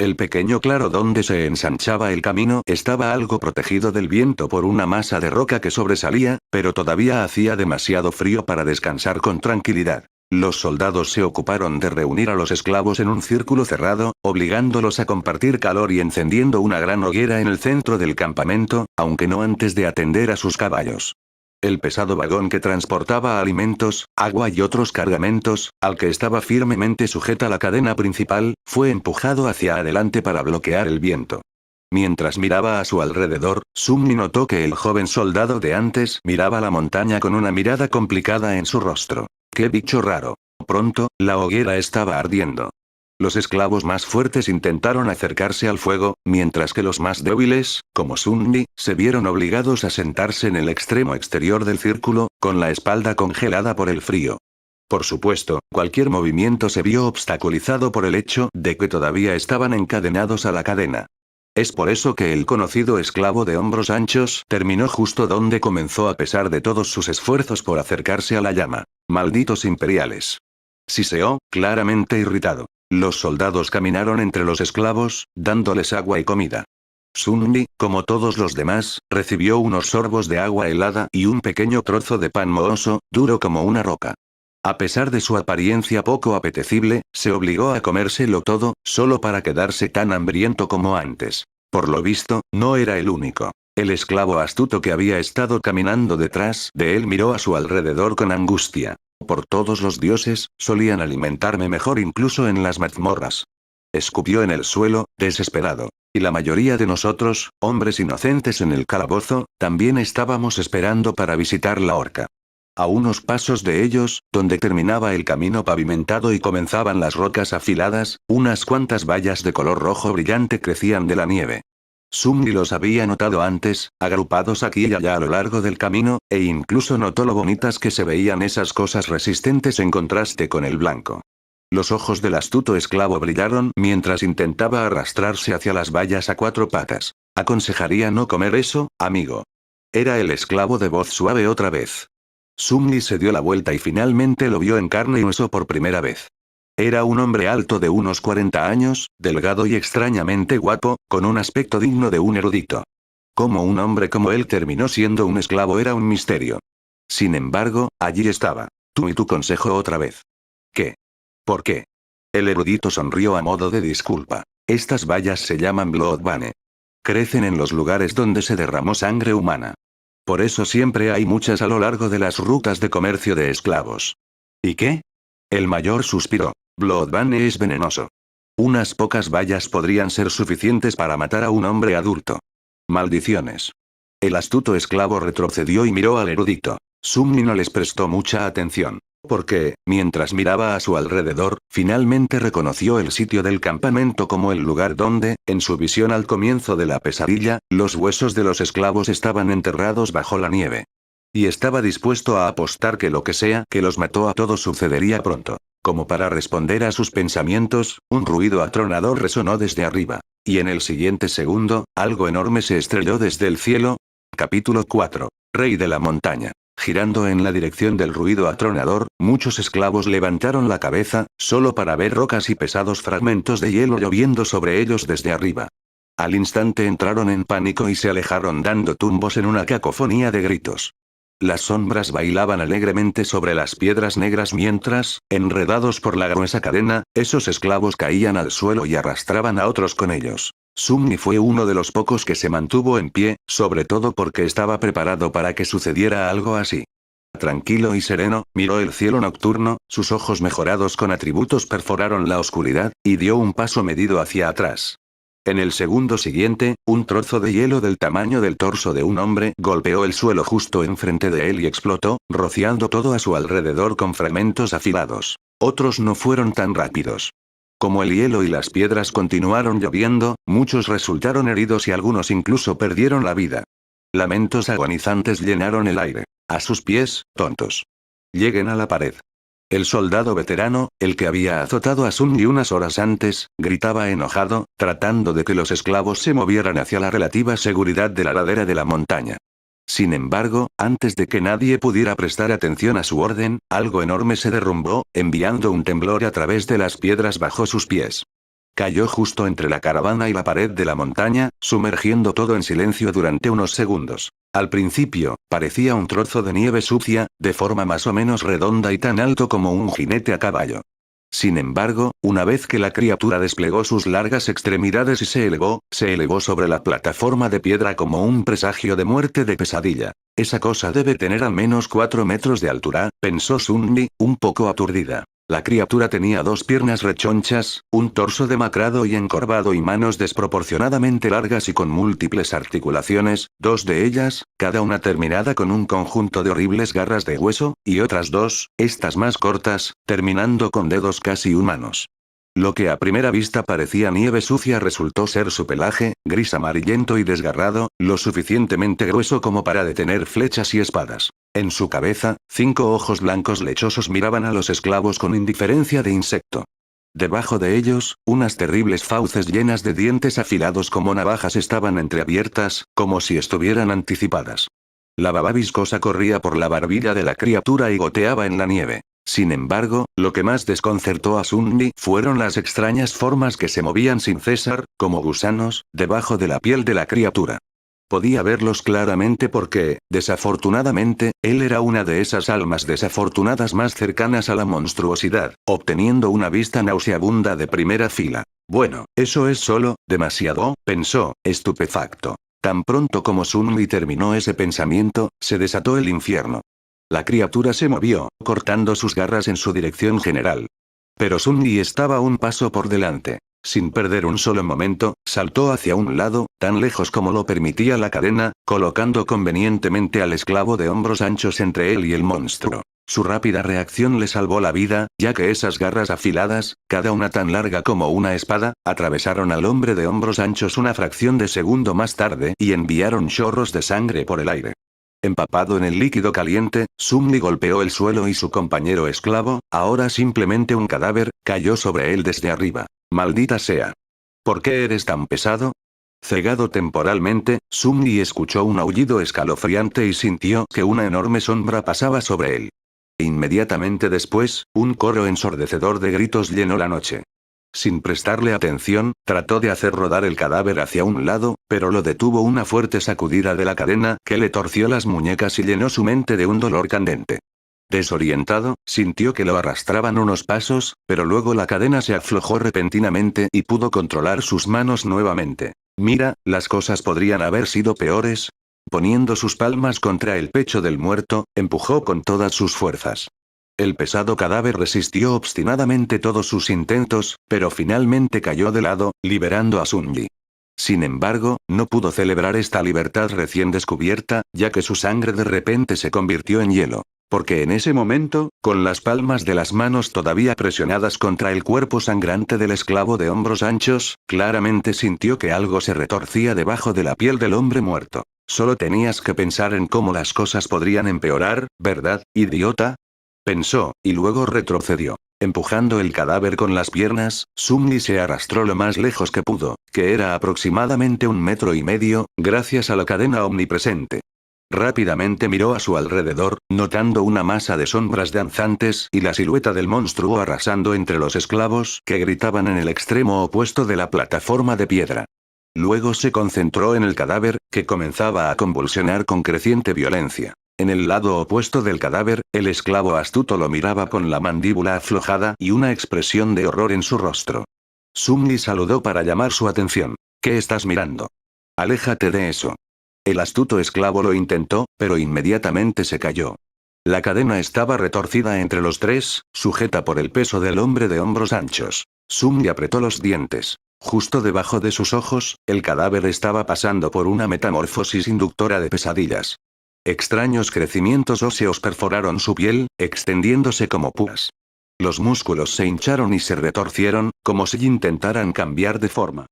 S1: El pequeño claro donde se ensanchaba el camino estaba algo protegido del viento por una masa de roca que sobresalía, pero todavía hacía demasiado frío para descansar con tranquilidad. Los soldados se ocuparon de reunir a los esclavos en un círculo cerrado, obligándolos a compartir calor y encendiendo una gran hoguera en el centro del campamento, aunque no antes de atender a sus caballos. El pesado vagón que transportaba alimentos, agua y otros cargamentos, al que estaba firmemente sujeta la cadena principal, fue empujado hacia adelante para bloquear el viento. Mientras miraba a su alrededor, Sumni notó que el joven soldado de antes miraba la montaña con una mirada complicada en su rostro. ¡Qué bicho raro! Pronto, la hoguera estaba ardiendo. Los esclavos más fuertes intentaron acercarse al fuego, mientras que los más débiles, como Sumni, se vieron obligados a sentarse en el extremo exterior del círculo, con la espalda congelada por el frío. Por supuesto, cualquier movimiento se vio obstaculizado por el hecho de que todavía estaban encadenados a la cadena. Es por eso que el conocido esclavo de hombros anchos terminó justo donde comenzó a pesar de todos sus esfuerzos por acercarse a la llama. Malditos imperiales. Siseó, claramente irritado. Los soldados caminaron entre los esclavos, dándoles agua y comida. Sunmi, como todos los demás, recibió unos sorbos de agua helada y un pequeño trozo de pan mohoso, duro como una roca. A pesar de su apariencia poco apetecible, se obligó a comérselo todo, solo para quedarse tan hambriento como antes. Por lo visto, no era el único. El esclavo astuto que había estado caminando detrás de él miró a su alrededor con angustia. Por todos los dioses, solían alimentarme mejor incluso en las mazmorras. Escupió en el suelo, desesperado. Y la mayoría de nosotros, hombres inocentes en el calabozo, también estábamos esperando para visitar la horca. A unos pasos de ellos, donde terminaba el camino pavimentado y comenzaban las rocas afiladas, unas cuantas bayas de color rojo brillante crecían de la nieve. Sumni los había notado antes, agrupados aquí y allá a lo largo del camino, e incluso notó lo bonitas que se veían esas cosas resistentes en contraste con el blanco. Los ojos del astuto esclavo brillaron mientras intentaba arrastrarse hacia las bayas a cuatro patas. Aconsejaría no comer eso, amigo. Era el esclavo de voz suave otra vez. Sumni se dio la vuelta y finalmente lo vio en carne y hueso por primera vez. Era un hombre alto de unos 40 años, delgado y extrañamente guapo, con un aspecto digno de un erudito. Cómo un hombre como él terminó siendo un esclavo era un misterio. Sin embargo, allí estaba. Tú y tu consejo otra vez. ¿Qué? ¿Por qué? El erudito sonrió a modo de disculpa. Estas bayas se llaman Bloodbane. Crecen en los lugares donde se derramó sangre humana. Por eso siempre hay muchas a lo largo de las rutas de comercio de esclavos. ¿Y qué? El mayor suspiró. Bloodbane es venenoso. Unas pocas bayas podrían ser suficientes para matar a un hombre adulto. Maldiciones. El astuto esclavo retrocedió y miró al erudito. Sunmi no les prestó mucha atención. Porque, mientras miraba a su alrededor, finalmente reconoció el sitio del campamento como el lugar donde, en su visión al comienzo de la pesadilla, los huesos de los esclavos estaban enterrados bajo la nieve. Y estaba dispuesto a apostar que lo que sea que los mató a todos sucedería pronto. Como para responder a sus pensamientos, un ruido atronador resonó desde arriba. Y en el siguiente segundo, algo enorme se estrelló desde el cielo. Capítulo 4. Rey de la montaña. Girando en la dirección del ruido atronador, muchos esclavos levantaron la cabeza, solo para ver rocas y pesados fragmentos de hielo lloviendo sobre ellos desde arriba. Al instante entraron en pánico y se alejaron dando tumbos en una cacofonía de gritos. Las sombras bailaban alegremente sobre las piedras negras mientras, enredados por la gruesa cadena, esos esclavos caían al suelo y arrastraban a otros con ellos. Sunmi fue uno de los pocos que se mantuvo en pie, sobre todo porque estaba preparado para que sucediera algo así. Tranquilo y sereno, miró el cielo nocturno, sus ojos mejorados con atributos perforaron la oscuridad, y dio un paso medido hacia atrás. En el segundo siguiente, un trozo de hielo del tamaño del torso de un hombre golpeó el suelo justo enfrente de él y explotó, rociando todo a su alrededor con fragmentos afilados. Otros no fueron tan rápidos. Como el hielo y las piedras continuaron lloviendo, muchos resultaron heridos y algunos incluso perdieron la vida. Lamentos agonizantes llenaron el aire. A sus pies, tontos. Lleguen a la pared. El soldado veterano, el que había azotado a Sunmi unas horas antes, gritaba enojado, tratando de que los esclavos se movieran hacia la relativa seguridad de la ladera de la montaña. Sin embargo, antes de que nadie pudiera prestar atención a su orden, algo enorme se derrumbó, enviando un temblor a través de las piedras bajo sus pies. Cayó justo entre la caravana y la pared de la montaña, sumergiendo todo en silencio durante unos segundos. Al principio, parecía un trozo de nieve sucia, de forma más o menos redonda y tan alto como un jinete a caballo. Sin embargo, una vez que la criatura desplegó sus largas extremidades y se elevó sobre la plataforma de piedra como un presagio de muerte de pesadilla. Esa cosa debe tener al menos 4 metros de altura, pensó Sunmi, un poco aturdida. La criatura tenía 2 piernas rechonchas, un torso demacrado y encorvado y manos desproporcionadamente largas y con múltiples articulaciones, 2 de ellas, cada una terminada con un conjunto de horribles garras de hueso, y otras 2, estas más cortas, terminando con dedos casi humanos. Lo que a primera vista parecía nieve sucia resultó ser su pelaje, gris amarillento y desgarrado, lo suficientemente grueso como para detener flechas y espadas. En su cabeza, 5 ojos blancos lechosos miraban a los esclavos con indiferencia de insecto. Debajo de ellos, unas terribles fauces llenas de dientes afilados como navajas estaban entreabiertas, como si estuvieran anticipadas. La baba viscosa corría por la barbilla de la criatura y goteaba en la nieve. Sin embargo, lo que más desconcertó a Sunmi fueron las extrañas formas que se movían sin cesar, como gusanos, debajo de la piel de la criatura. Podía verlos claramente porque, desafortunadamente, él era una de esas almas desafortunadas más cercanas a la monstruosidad, obteniendo una vista nauseabunda de primera fila. Bueno, eso es solo, demasiado, pensó, estupefacto. Tan pronto como Sunmi terminó ese pensamiento, se desató el infierno. La criatura se movió, cortando sus garras en su dirección general. Pero Sunmi estaba un paso por delante. Sin perder un solo momento, saltó hacia un lado, tan lejos como lo permitía la cadena, colocando convenientemente al esclavo de hombros anchos entre él y el monstruo. Su rápida reacción le salvó la vida, ya que esas garras afiladas, cada una tan larga como una espada, atravesaron al hombre de hombros anchos una fracción de segundo más tarde y enviaron chorros de sangre por el aire. Empapado en el líquido caliente, Sunmi golpeó el suelo y su compañero esclavo, ahora simplemente un cadáver, cayó sobre él desde arriba. Maldita sea. ¿Por qué eres tan pesado? Cegado temporalmente, Sunmi escuchó un aullido escalofriante y sintió que una enorme sombra pasaba sobre él. Inmediatamente después, un coro ensordecedor de gritos llenó la noche. Sin prestarle atención, trató de hacer rodar el cadáver hacia un lado, pero lo detuvo una fuerte sacudida de la cadena que le torció las muñecas y llenó su mente de un dolor candente. Desorientado, sintió que lo arrastraban unos pasos, pero luego la cadena se aflojó repentinamente y pudo controlar sus manos nuevamente. Mira, las cosas podrían haber sido peores. Poniendo sus palmas contra el pecho del muerto, empujó con todas sus fuerzas. El pesado cadáver resistió obstinadamente todos sus intentos, pero finalmente cayó de lado, liberando a Sunmi. Sin embargo, no pudo celebrar esta libertad recién descubierta, ya que su sangre de repente se convirtió en hielo. Porque en ese momento, con las palmas de las manos todavía presionadas contra el cuerpo sangrante del esclavo de hombros anchos, claramente sintió que algo se retorcía debajo de la piel del hombre muerto. Solo tenías que pensar en cómo las cosas podrían empeorar, ¿verdad, idiota? Pensó, y luego retrocedió. Empujando el cadáver con las piernas, Sumli se arrastró lo más lejos que pudo, que era aproximadamente 1,5 metros, gracias a la cadena omnipresente. Rápidamente miró a su alrededor, notando una masa de sombras danzantes y la silueta del monstruo arrasando entre los esclavos que gritaban en el extremo opuesto de la plataforma de piedra. Luego se concentró en el cadáver, que comenzaba a convulsionar con creciente violencia. En el lado opuesto del cadáver, el esclavo astuto lo miraba con la mandíbula aflojada y una expresión de horror en su rostro. Sumli saludó para llamar su atención. ¿Qué estás mirando? Aléjate de eso. El astuto esclavo lo intentó, pero inmediatamente se cayó. La cadena estaba retorcida entre los tres, sujeta por el peso del hombre de hombros anchos. Sumli apretó los dientes. Justo debajo de sus ojos, el cadáver estaba pasando por una metamorfosis inductora de pesadillas. Extraños crecimientos óseos perforaron su piel, extendiéndose como púas. Los músculos se hincharon y se retorcieron, como si intentaran cambiar de forma.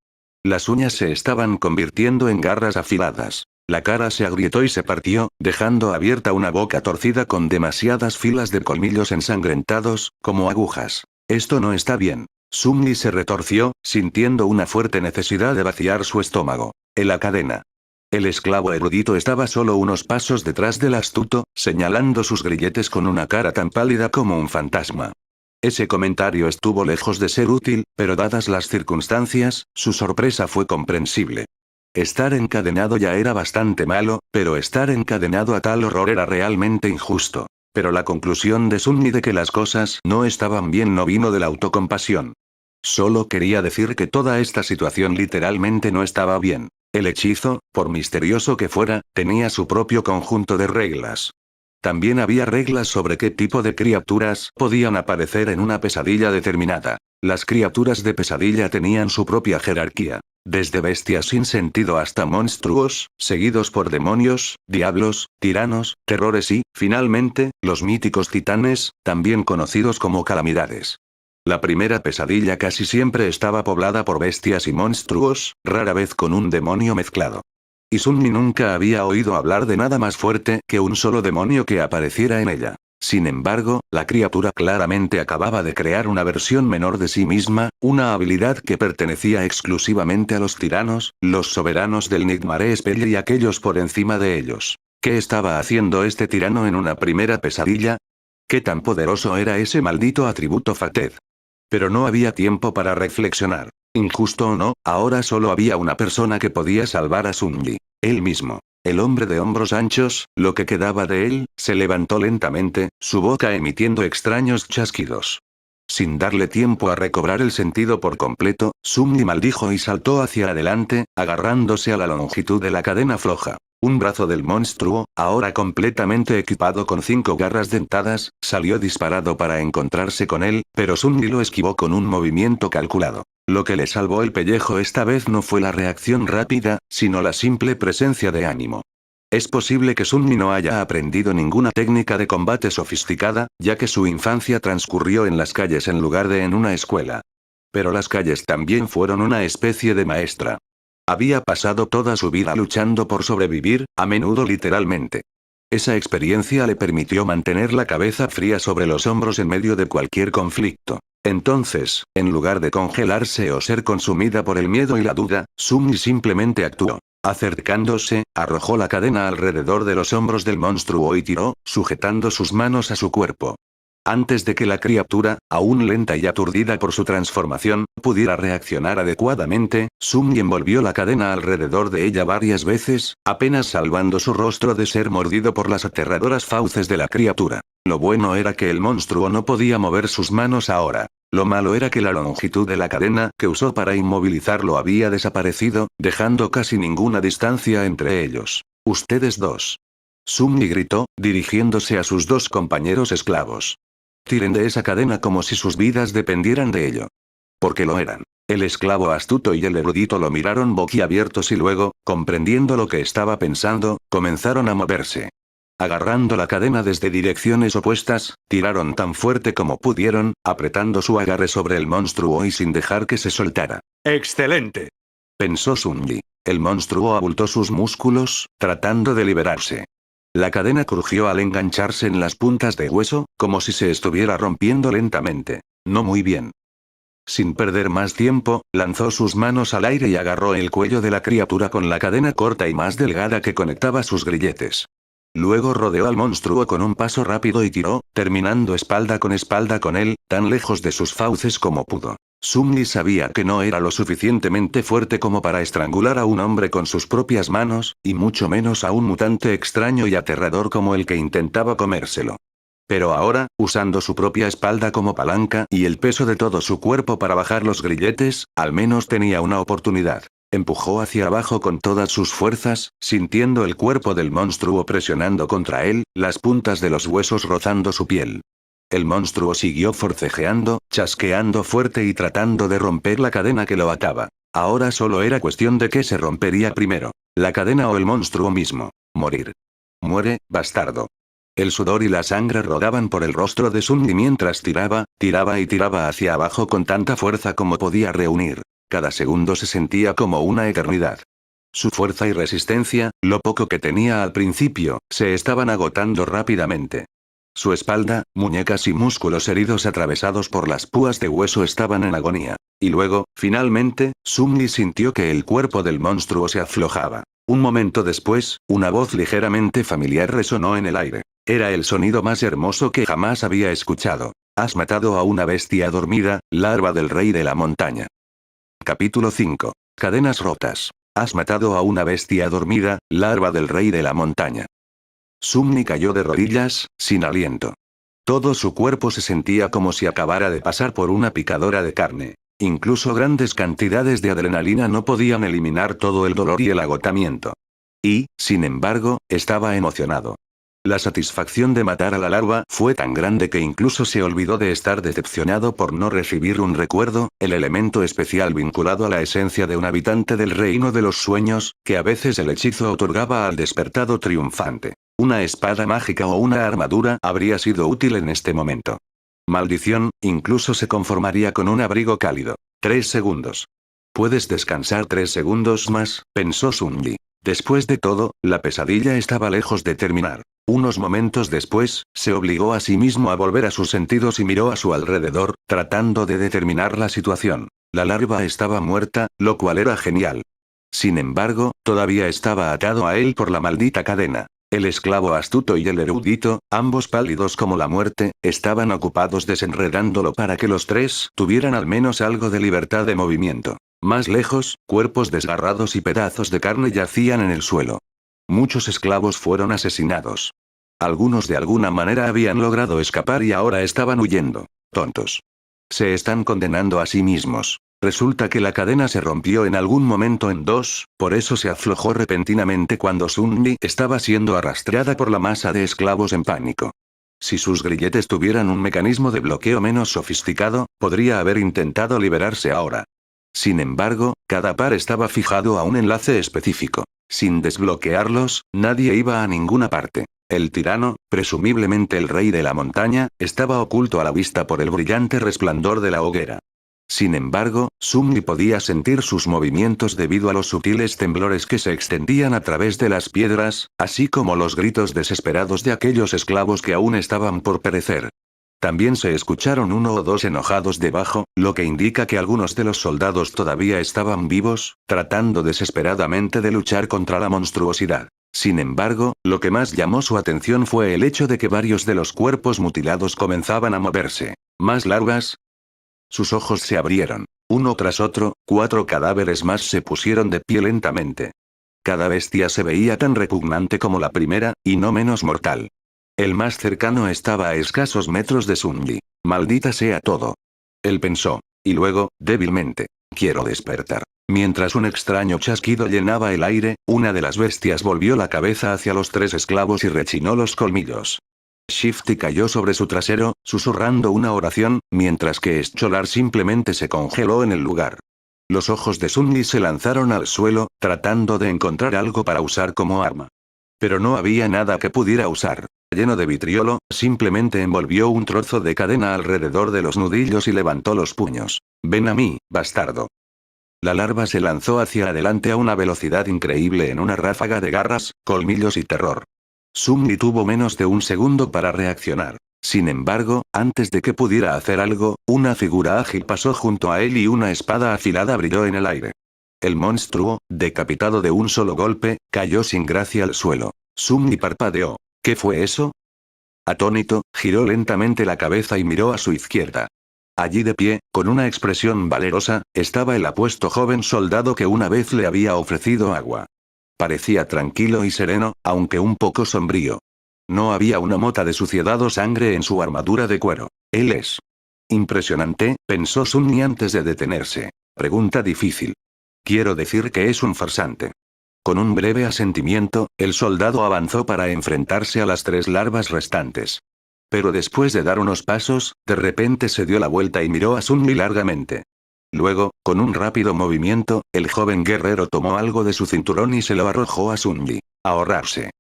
S1: Las uñas se estaban convirtiendo en garras afiladas. La cara se agrietó y se partió, dejando abierta una boca torcida con demasiadas filas de colmillos ensangrentados, como agujas. Esto no está bien. Sumli se retorció, sintiendo una fuerte necesidad de vaciar su estómago. En la cadena. El esclavo erudito estaba solo unos pasos detrás del astuto, señalando sus grilletes con una cara tan pálida como un fantasma. Ese comentario estuvo lejos de ser útil, pero dadas las circunstancias, su sorpresa fue comprensible. Estar encadenado ya era bastante malo, pero estar encadenado a tal horror era realmente injusto. Pero la conclusión de Sunmi de que las cosas no estaban bien no vino de la autocompasión. Solo quería decir que toda esta situación literalmente no estaba bien. El hechizo, por misterioso que fuera, tenía su propio conjunto de reglas. También había reglas sobre qué tipo de criaturas podían aparecer en una pesadilla determinada. Las criaturas de pesadilla tenían su propia jerarquía. Desde bestias sin sentido hasta monstruos, seguidos por demonios, diablos, tiranos, terrores y, finalmente, los míticos titanes, también conocidos como calamidades. La primera pesadilla casi siempre estaba poblada por bestias y monstruos, rara vez con un demonio mezclado. Y Sunmi nunca había oído hablar de nada más fuerte que un solo demonio que apareciera en ella. Sin embargo, la criatura claramente acababa de crear una versión menor de sí misma, una habilidad que pertenecía exclusivamente a los tiranos, los soberanos del Nightmare Spell y aquellos por encima de ellos. ¿Qué estaba haciendo este tirano en una primera pesadilla? ¿Qué tan poderoso era ese maldito atributo Fated? Pero no había tiempo para reflexionar. Injusto o no, ahora solo había una persona que podía salvar a Sunmi. Él mismo. El hombre de hombros anchos, lo que quedaba de él, se levantó lentamente, su boca emitiendo extraños chasquidos. Sin darle tiempo a recobrar el sentido por completo, Sunmi maldijo y saltó hacia adelante, agarrándose a la longitud de la cadena floja. Un brazo del monstruo, ahora completamente equipado con 5 garras dentadas, salió disparado para encontrarse con él, pero Sunmi lo esquivó con un movimiento calculado. Lo que le salvó el pellejo esta vez no fue la reacción rápida, sino la simple presencia de ánimo. Es posible que Sunmi no haya aprendido ninguna técnica de combate sofisticada, ya que su infancia transcurrió en las calles en lugar de en una escuela. Pero las calles también fueron una especie de maestra. Había pasado toda su vida luchando por sobrevivir, a menudo literalmente. Esa experiencia le permitió mantener la cabeza fría sobre los hombros en medio de cualquier conflicto. Entonces, en lugar de congelarse o ser consumida por el miedo y la duda, Sunmi simplemente actuó. Acercándose, arrojó la cadena alrededor de los hombros del monstruo y tiró, sujetando sus manos a su cuerpo. Antes de que la criatura, aún lenta y aturdida por su transformación, pudiera reaccionar adecuadamente, Sunmi envolvió la cadena alrededor de ella varias veces, apenas salvando su rostro de ser mordido por las aterradoras fauces de la criatura. Lo bueno era que el monstruo no podía mover sus manos ahora. Lo malo era que la longitud de la cadena que usó para inmovilizarlo había desaparecido, dejando casi ninguna distancia entre ellos. «Ustedes dos». Sunmi gritó, dirigiéndose a sus 2 compañeros esclavos. «Tiren de esa cadena como si sus vidas dependieran de ello». porque lo eran. El esclavo astuto y el erudito lo miraron boquiabiertos y luego, comprendiendo lo que estaba pensando, comenzaron a moverse. Agarrando la cadena desde direcciones opuestas, tiraron tan fuerte como pudieron, apretando su agarre sobre el monstruo y sin dejar que se soltara.
S2: ¡Excelente!,
S1: pensó Sun Yi. El monstruo abultó sus músculos, tratando de liberarse. La cadena crujió al engancharse en las puntas de hueso, como si se estuviera rompiendo lentamente. No muy bien. Sin perder más tiempo, lanzó sus manos al aire y agarró el cuello de la criatura con la cadena corta y más delgada que conectaba sus grilletes. Luego rodeó al monstruo con un paso rápido y tiró, terminando espalda con él, tan lejos de sus fauces como pudo. Sun Li sabía que no era lo suficientemente fuerte como para estrangular a un hombre con sus propias manos, y mucho menos a un mutante extraño y aterrador como el que intentaba comérselo. Pero ahora, usando su propia espalda como palanca y el peso de todo su cuerpo para bajar los grilletes, al menos tenía una oportunidad. Empujó hacia abajo con todas sus fuerzas, sintiendo el cuerpo del monstruo presionando contra él, las puntas de los huesos rozando su piel. El monstruo siguió forcejeando, chasqueando fuerte y tratando de romper la cadena que lo ataba. Ahora solo era cuestión de qué se rompería primero, la cadena o el monstruo mismo. Morir. Muere, bastardo. El sudor y la sangre rodaban por el rostro de Sun Li mientras tiraba y tiraba hacia abajo con tanta fuerza como podía reunir. Cada segundo se sentía como una eternidad. Su fuerza y resistencia, lo poco que tenía al principio, se estaban agotando rápidamente. Su espalda, muñecas y músculos heridos atravesados por las púas de hueso estaban en agonía. Y luego, finalmente, Sun Li sintió que el cuerpo del monstruo se aflojaba. Un momento después, una voz ligeramente familiar resonó en el aire. Era el sonido más hermoso que jamás había escuchado. Has matado a una bestia dormida, larva del rey de la montaña. Capítulo 5. Cadenas rotas. Has matado a una bestia dormida, larva del rey de la montaña. Sun Li cayó de rodillas, sin aliento. Todo su cuerpo se sentía como si acabara de pasar por una picadora de carne. Incluso grandes cantidades de adrenalina no podían eliminar todo el dolor y el agotamiento. Y, sin embargo, estaba emocionado. La satisfacción de matar a la larva fue tan grande que incluso se olvidó de estar decepcionado por no recibir un recuerdo, el elemento especial vinculado a la esencia de un habitante del reino de los sueños, que a veces el hechizo otorgaba al despertado triunfante. Una espada mágica o una armadura habría sido útil en este momento. Maldición, incluso se conformaría con un abrigo cálido. 3 segundos. Puedes descansar 3 segundos más, pensó Sun Li. Después de todo, la pesadilla estaba lejos de terminar. Unos momentos después, se obligó a sí mismo a volver a sus sentidos y miró a su alrededor, tratando de determinar la situación. La larva estaba muerta, lo cual era genial. Sin embargo, todavía estaba atado a él por la maldita cadena. El esclavo astuto y el erudito, ambos pálidos como la muerte, estaban ocupados desenredándolo para que los tres tuvieran al menos algo de libertad de movimiento. Más lejos, cuerpos desgarrados y pedazos de carne yacían en el suelo. Muchos esclavos fueron asesinados. Algunos de alguna manera habían logrado escapar y ahora estaban huyendo. Tontos. Se están condenando a sí mismos. Resulta que la cadena se rompió en algún momento en dos, por eso se aflojó repentinamente cuando Sun Li estaba siendo arrastrada por la masa de esclavos en pánico. Si sus grilletes tuvieran un mecanismo de bloqueo menos sofisticado, podría haber intentado liberarse ahora. Sin embargo, cada par estaba fijado a un enlace específico. Sin desbloquearlos, nadie iba a ninguna parte. El tirano, presumiblemente el rey de la montaña, estaba oculto a la vista por el brillante resplandor de la hoguera. Sin embargo, Sun Li podía sentir sus movimientos debido a los sutiles temblores que se extendían a través de las piedras, así como los gritos desesperados de aquellos esclavos que aún estaban por perecer. También se escucharon uno o dos enojados debajo, lo que indica que algunos de los soldados todavía estaban vivos, tratando desesperadamente de luchar contra la monstruosidad. Sin embargo, lo que más llamó su atención fue el hecho de que varios de los cuerpos mutilados comenzaban a moverse. ¿Más larvas? Sus ojos se abrieron. Uno tras otro, 4 cadáveres más se pusieron de pie lentamente. Cada bestia se veía tan repugnante como la primera, y no menos mortal. El más cercano estaba a escasos metros de Sun Li. Maldita sea todo. Él pensó. Y luego, débilmente. Quiero despertar. Mientras un extraño chasquido llenaba el aire, una de las bestias volvió la cabeza hacia los 3 esclavos y rechinó los colmillos. Shifty cayó sobre su trasero, susurrando una oración, mientras que Scholar simplemente se congeló en el lugar. Los ojos de Sunny se lanzaron al suelo, tratando de encontrar algo para usar como arma. Pero no había nada que pudiera usar. Lleno de vitriolo, simplemente envolvió un trozo de cadena alrededor de los nudillos y levantó los puños. «Ven a mí, bastardo». La larva se lanzó hacia adelante a una velocidad increíble en una ráfaga de garras, colmillos y terror. Sunny tuvo menos de un segundo para reaccionar. Sin embargo, antes de que pudiera hacer algo, una figura ágil pasó junto a él y una espada afilada brilló en el aire. El monstruo, decapitado de un solo golpe, cayó sin gracia al suelo. Sunny parpadeó. ¿Qué fue eso? Atónito, giró lentamente la cabeza y miró a su izquierda. Allí de pie, con una expresión valerosa, estaba el apuesto joven soldado que una vez le había ofrecido agua. Parecía tranquilo y sereno, aunque un poco sombrío. No había una mota de suciedad o sangre en su armadura de cuero. Él es. Impresionante, pensó Sunny antes de detenerse. Pregunta difícil. Quiero decir que es un farsante. Con un breve asentimiento, el soldado avanzó para enfrentarse a las 3 larvas restantes. Pero después de dar unos pasos, de repente se dio la vuelta y miró a Sunny largamente. Luego, con un rápido movimiento, el joven guerrero tomó algo de su cinturón y se lo arrojó a Sunny. Ahorrarse.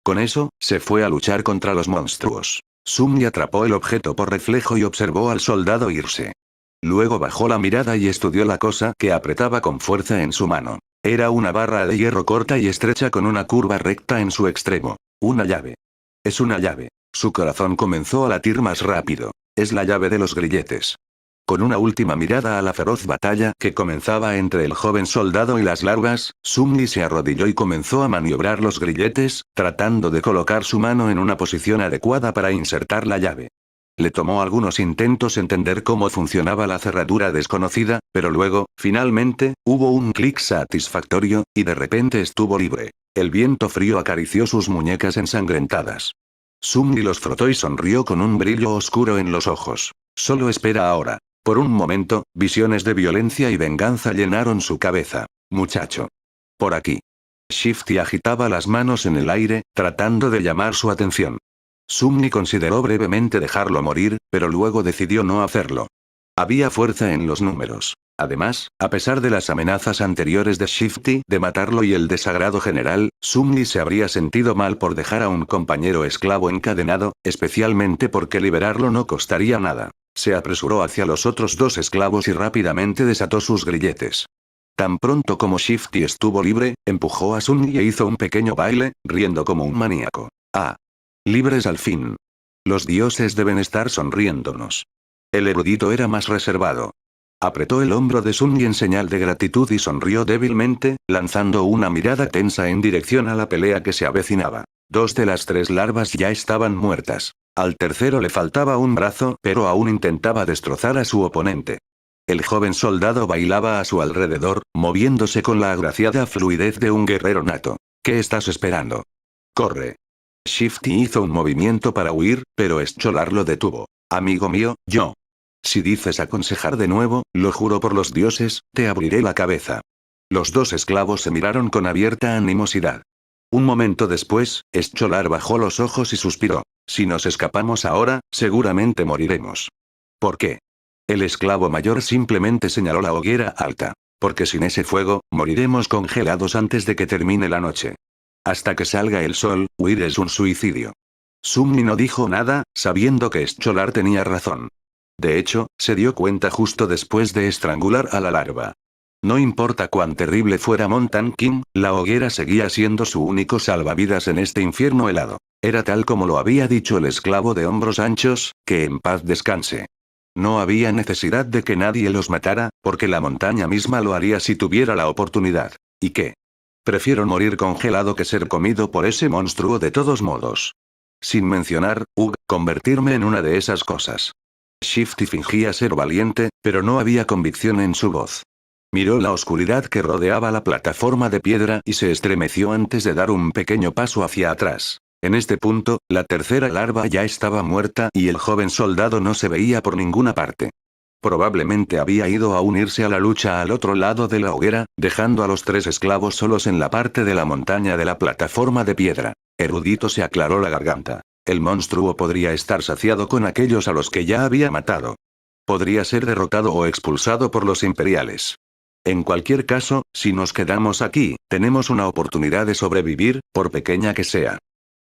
S1: Con eso, se fue a luchar contra los monstruos. Sunny atrapó el objeto por reflejo y observó al soldado irse. Luego bajó la mirada y estudió la cosa que apretaba con fuerza en su mano. Era una barra de hierro corta y estrecha con una curva recta en su extremo. Una llave. Es una llave. Su corazón comenzó a latir más rápido. Es la llave de los grilletes. Con una última mirada a la feroz batalla que comenzaba entre el joven soldado y las larvas, Sunny se arrodilló y comenzó a maniobrar los grilletes, tratando de colocar su mano en una posición adecuada para insertar la llave. Le tomó algunos intentos entender cómo funcionaba la cerradura desconocida, pero luego, finalmente, hubo un clic satisfactorio, y de repente estuvo libre. El viento frío acarició sus muñecas ensangrentadas. Sunny los frotó y sonrió con un brillo oscuro en los ojos. Solo espera ahora. Por un momento, visiones de violencia y venganza llenaron su cabeza. Muchacho. Por aquí. Shifty agitaba las manos en el aire, tratando de llamar su atención. Sunny consideró brevemente dejarlo morir, pero luego decidió no hacerlo. Había fuerza en los números. Además, a pesar de las amenazas anteriores de Shifty de matarlo y el desagrado general, Sunny se habría sentido mal por dejar a un compañero esclavo encadenado, especialmente porque liberarlo no costaría nada. Se apresuró hacia los otros 2 esclavos y rápidamente desató sus grilletes. Tan pronto como Shifty estuvo libre, empujó a Sunny e hizo un pequeño baile, riendo como un maníaco. Ah. Libres al fin. Los dioses deben estar sonriéndonos. El erudito era más reservado. Apretó el hombro de Sunny en señal de gratitud y sonrió débilmente, lanzando una mirada tensa en dirección a la pelea que se avecinaba. 2 de las 3 larvas ya estaban muertas. Al tercero le faltaba un brazo, pero aún intentaba destrozar a su oponente. El joven soldado bailaba a su alrededor, moviéndose con la agraciada fluidez de un guerrero nato. ¿Qué estás esperando? ¡Corre! Shifty hizo un movimiento para huir, pero Scholar lo detuvo. Amigo mío, yo. Si dices aconsejar de nuevo, lo juro por los dioses, te abriré la cabeza. Los 2 esclavos se miraron con abierta animosidad. Un momento después, Scholar bajó los ojos y suspiró. Si nos escapamos ahora, seguramente moriremos. ¿Por qué? El esclavo mayor simplemente señaló la hoguera alta. Porque sin ese fuego, moriremos congelados antes de que termine la noche. Hasta que salga el sol, huir es un suicidio. Sunny no dijo nada, sabiendo que Scholar tenía razón. De hecho, se dio cuenta justo después de estrangular a la larva. No importa cuán terrible fuera Mountain King, la hoguera seguía siendo su único salvavidas en este infierno helado. Era tal como lo había dicho el esclavo de hombros anchos, que en paz descanse. No había necesidad de que nadie los matara, porque la montaña misma lo haría si tuviera la oportunidad. ¿Y qué? Prefiero morir congelado que ser comido por ese monstruo de todos modos. Sin mencionar, convertirme en una de esas cosas. Shifty fingía ser valiente, pero no había convicción en su voz. Miró la oscuridad que rodeaba la plataforma de piedra y se estremeció antes de dar un pequeño paso hacia atrás. En este punto, la tercera larva ya estaba muerta y el joven soldado no se veía por ninguna parte. Probablemente había ido a unirse a la lucha al otro lado de la hoguera, dejando a los 3 esclavos solos en la parte de la montaña de la plataforma de piedra. Erudito se aclaró la garganta. El monstruo podría estar saciado con aquellos a los que ya había matado. Podría ser derrotado o expulsado por los imperiales. En cualquier caso, si nos quedamos aquí, tenemos una oportunidad de sobrevivir, por pequeña que sea.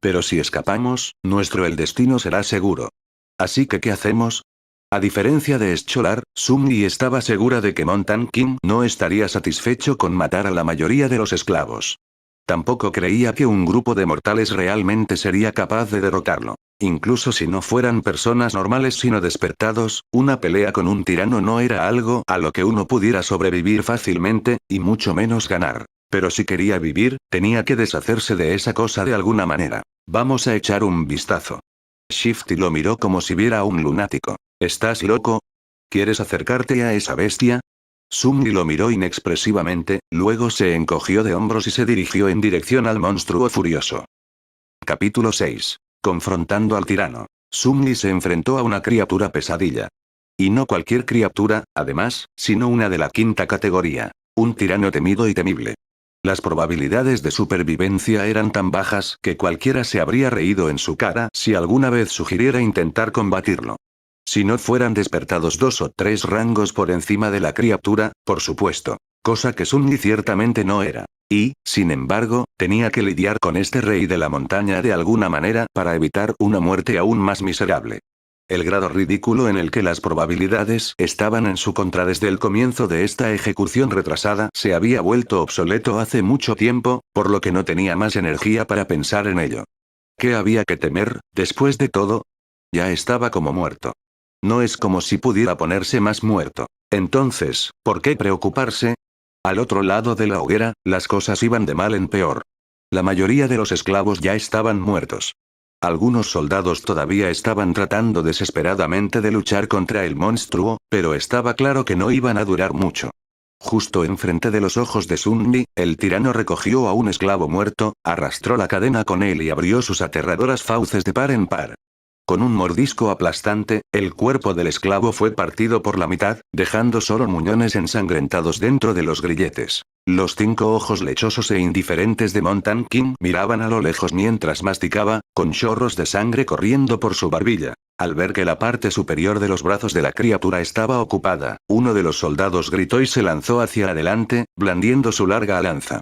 S1: Pero si escapamos, el destino será seguro. Así que ¿qué hacemos? A diferencia de Scholar, Sumni estaba segura de que Montan King no estaría satisfecho con matar a la mayoría de los esclavos. Tampoco creía que un grupo de mortales realmente sería capaz de derrotarlo. Incluso si no fueran personas normales sino despertados, una pelea con un tirano no era algo a lo que uno pudiera sobrevivir fácilmente, y mucho menos ganar. Pero si quería vivir, tenía que deshacerse de esa cosa de alguna manera. Vamos a echar un vistazo. Shifty lo miró como si viera a un lunático. ¿Estás loco? ¿Quieres acercarte a esa bestia? Sumni lo miró inexpresivamente, luego se encogió de hombros y se dirigió en dirección al monstruo furioso. Capítulo 6. Confrontando al tirano. Sumni se enfrentó a una criatura pesadilla. Y no cualquier criatura, además, sino una de la quinta categoría. Un tirano temido y temible. Las probabilidades de supervivencia eran tan bajas que cualquiera se habría reído en su cara si alguna vez sugiriera intentar combatirlo. Si no fueran despertados 2 o 3 rangos por encima de la criatura, por supuesto. Cosa que Sunny ciertamente no era. Y, sin embargo, tenía que lidiar con este rey de la montaña de alguna manera para evitar una muerte aún más miserable. El grado ridículo en el que las probabilidades estaban en su contra desde el comienzo de esta ejecución retrasada se había vuelto obsoleto hace mucho tiempo, por lo que no tenía más energía para pensar en ello. ¿Qué había que temer, después de todo? Ya estaba como muerto. No es como si pudiera ponerse más muerto. Entonces, ¿por qué preocuparse? Al otro lado de la hoguera, las cosas iban de mal en peor. La mayoría de los esclavos ya estaban muertos. Algunos soldados todavía estaban tratando desesperadamente de luchar contra el monstruo, pero estaba claro que no iban a durar mucho. Justo enfrente de los ojos de Sunni, el tirano recogió a un esclavo muerto, arrastró la cadena con él y abrió sus aterradoras fauces de par en par. Con un mordisco aplastante, el cuerpo del esclavo fue partido por la mitad, dejando solo muñones ensangrentados dentro de los grilletes. Los 5 ojos lechosos e indiferentes de Montan King miraban a lo lejos mientras masticaba, con chorros de sangre corriendo por su barbilla. Al ver que la parte superior de los brazos de la criatura estaba ocupada, uno de los soldados gritó y se lanzó hacia adelante, blandiendo su larga lanza.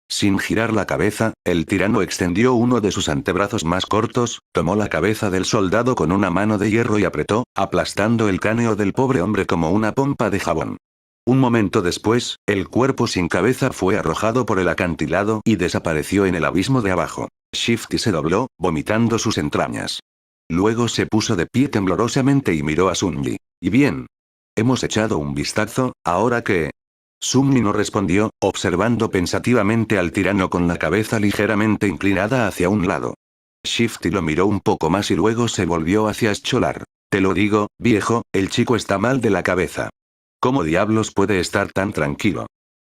S1: Sin girar la cabeza, el tirano extendió uno de sus antebrazos más cortos, tomó la cabeza del soldado con una mano de hierro y apretó, aplastando el cráneo del pobre hombre como una pompa de jabón. Un momento después, el cuerpo sin cabeza fue arrojado por el acantilado y desapareció en el abismo de abajo. Shifty se dobló, vomitando sus entrañas. Luego se puso de pie temblorosamente y miró a Sunny. ¿Y bien? Hemos echado un vistazo, ¿ahora qué? Sunny no respondió, observando pensativamente al tirano con la cabeza ligeramente inclinada hacia un lado. Shifty lo miró un poco más y luego se volvió hacia Scholar. Te lo digo, viejo, el chico está mal de la cabeza. ¿Cómo diablos puede estar tan tranquilo?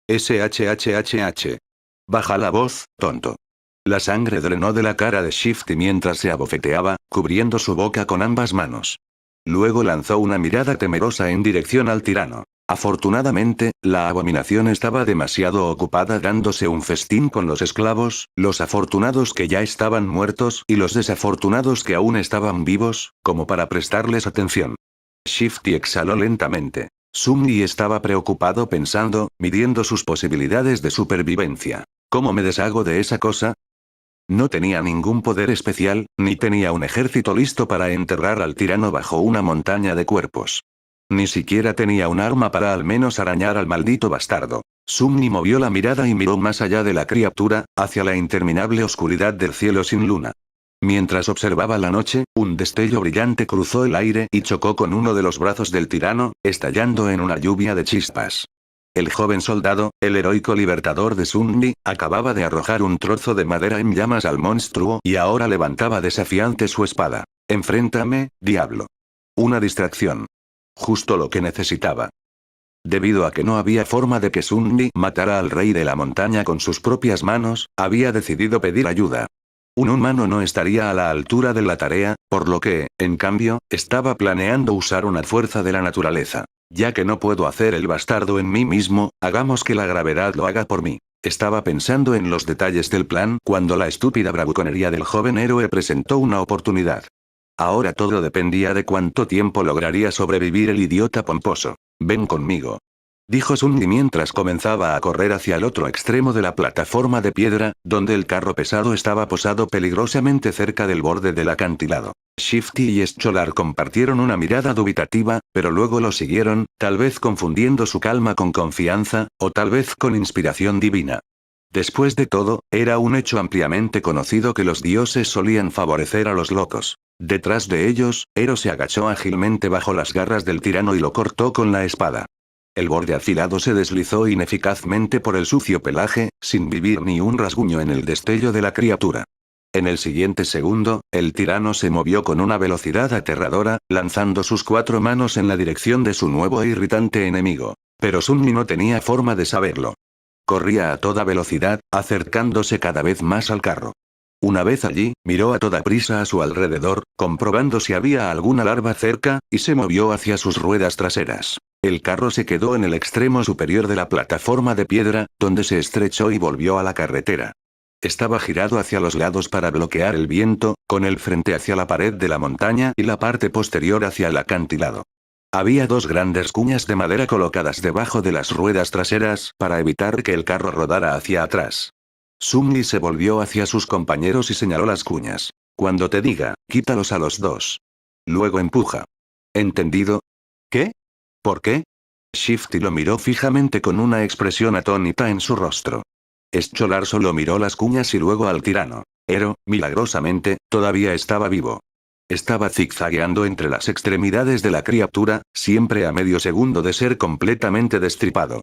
S1: SHHHH. Baja la voz, tonto. La sangre drenó de la cara de Shifty mientras se abofeteaba, cubriendo su boca con ambas manos. Luego lanzó una mirada temerosa en dirección al tirano. Afortunadamente, la abominación estaba demasiado ocupada dándose un festín con los esclavos, los afortunados que ya estaban muertos y los desafortunados que aún estaban vivos, como para prestarles atención. Shifty exhaló lentamente. Sunny estaba preocupado pensando, midiendo sus posibilidades de supervivencia. ¿Cómo me deshago de esa cosa? No tenía ningún poder especial, ni tenía un ejército listo para enterrar al tirano bajo una montaña de cuerpos. Ni siquiera tenía un arma para al menos arañar al maldito bastardo. Sunny movió la mirada y miró más allá de la criatura, hacia la interminable oscuridad del cielo sin luna. Mientras observaba la noche, un destello brillante cruzó el aire y chocó con uno de los brazos del tirano, estallando en una lluvia de chispas. El joven soldado, el heroico libertador de Sunny, acababa de arrojar un trozo de madera en llamas al monstruo y ahora levantaba desafiante su espada. Enfréntame, diablo. Una distracción. Justo lo que necesitaba. Debido a que no había forma de que Sunny matara al rey de la montaña con sus propias manos, había decidido pedir ayuda. Un humano no estaría a la altura de la tarea, por lo que, en cambio, estaba planeando usar una fuerza de la naturaleza. Ya que no puedo hacer el bastardo en mí mismo, hagamos que la gravedad lo haga por mí. Estaba pensando en los detalles del plan cuando la estúpida bravuconería del joven héroe presentó una oportunidad. Ahora todo dependía de cuánto tiempo lograría sobrevivir el idiota pomposo. Ven conmigo, dijo Sunny mientras comenzaba a correr hacia el otro extremo de la plataforma de piedra, donde el carro pesado estaba posado peligrosamente cerca del borde del acantilado. Shifty y Scholar compartieron una mirada dubitativa, pero luego lo siguieron, tal vez confundiendo su calma con confianza, o tal vez con inspiración divina. Después de todo, era un hecho ampliamente conocido que los dioses solían favorecer a los locos. Detrás de ellos, Ero se agachó ágilmente bajo las garras del tirano y lo cortó con la espada. El borde afilado se deslizó ineficazmente por el sucio pelaje, sin vivir ni un rasguño en el destello de la criatura. En el siguiente segundo, el tirano se movió con una velocidad aterradora, lanzando sus 4 manos en la dirección de su nuevo e irritante enemigo. Pero Sunny no tenía forma de saberlo. Corría a toda velocidad, acercándose cada vez más al carro. Una vez allí, miró a toda prisa a su alrededor, comprobando si había alguna larva cerca, y se movió hacia sus ruedas traseras. El carro se quedó en el extremo superior de la plataforma de piedra, donde se estrechó y volvió a la carretera. Estaba girado hacia los lados para bloquear el viento, con el frente hacia la pared de la montaña y la parte posterior hacia el acantilado. Había 2 grandes cuñas de madera colocadas debajo de las ruedas traseras para evitar que el carro rodara hacia atrás. Sunny se volvió hacia sus compañeros y señaló las cuñas. Cuando te diga, quítalos a los 2. Luego empuja. ¿Entendido? ¿Qué? ¿Por qué? Shifty lo miró fijamente con una expresión atónita en su rostro. Scholar solo miró las cuñas y luego al tirano. Ero, milagrosamente, todavía estaba vivo. Estaba zigzagueando entre las extremidades de la criatura, siempre a medio segundo de ser completamente destripado.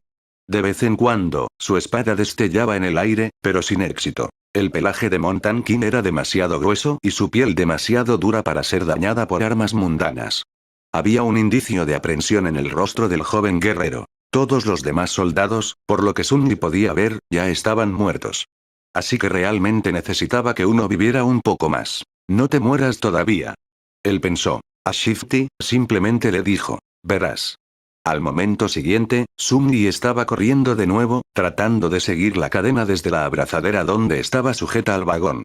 S1: De vez en cuando, su espada destellaba en el aire, pero sin éxito. El pelaje de Mountain King era demasiado grueso y su piel demasiado dura para ser dañada por armas mundanas. Había un indicio de aprensión en el rostro del joven guerrero. Todos los demás soldados, por lo que Sunny podía ver, ya estaban muertos. Así que realmente necesitaba que uno viviera un poco más. No te mueras todavía. Él pensó. A Shifty, simplemente le dijo. Verás. Al momento siguiente, Sunny estaba corriendo de nuevo, tratando de seguir la cadena desde la abrazadera donde estaba sujeta al vagón.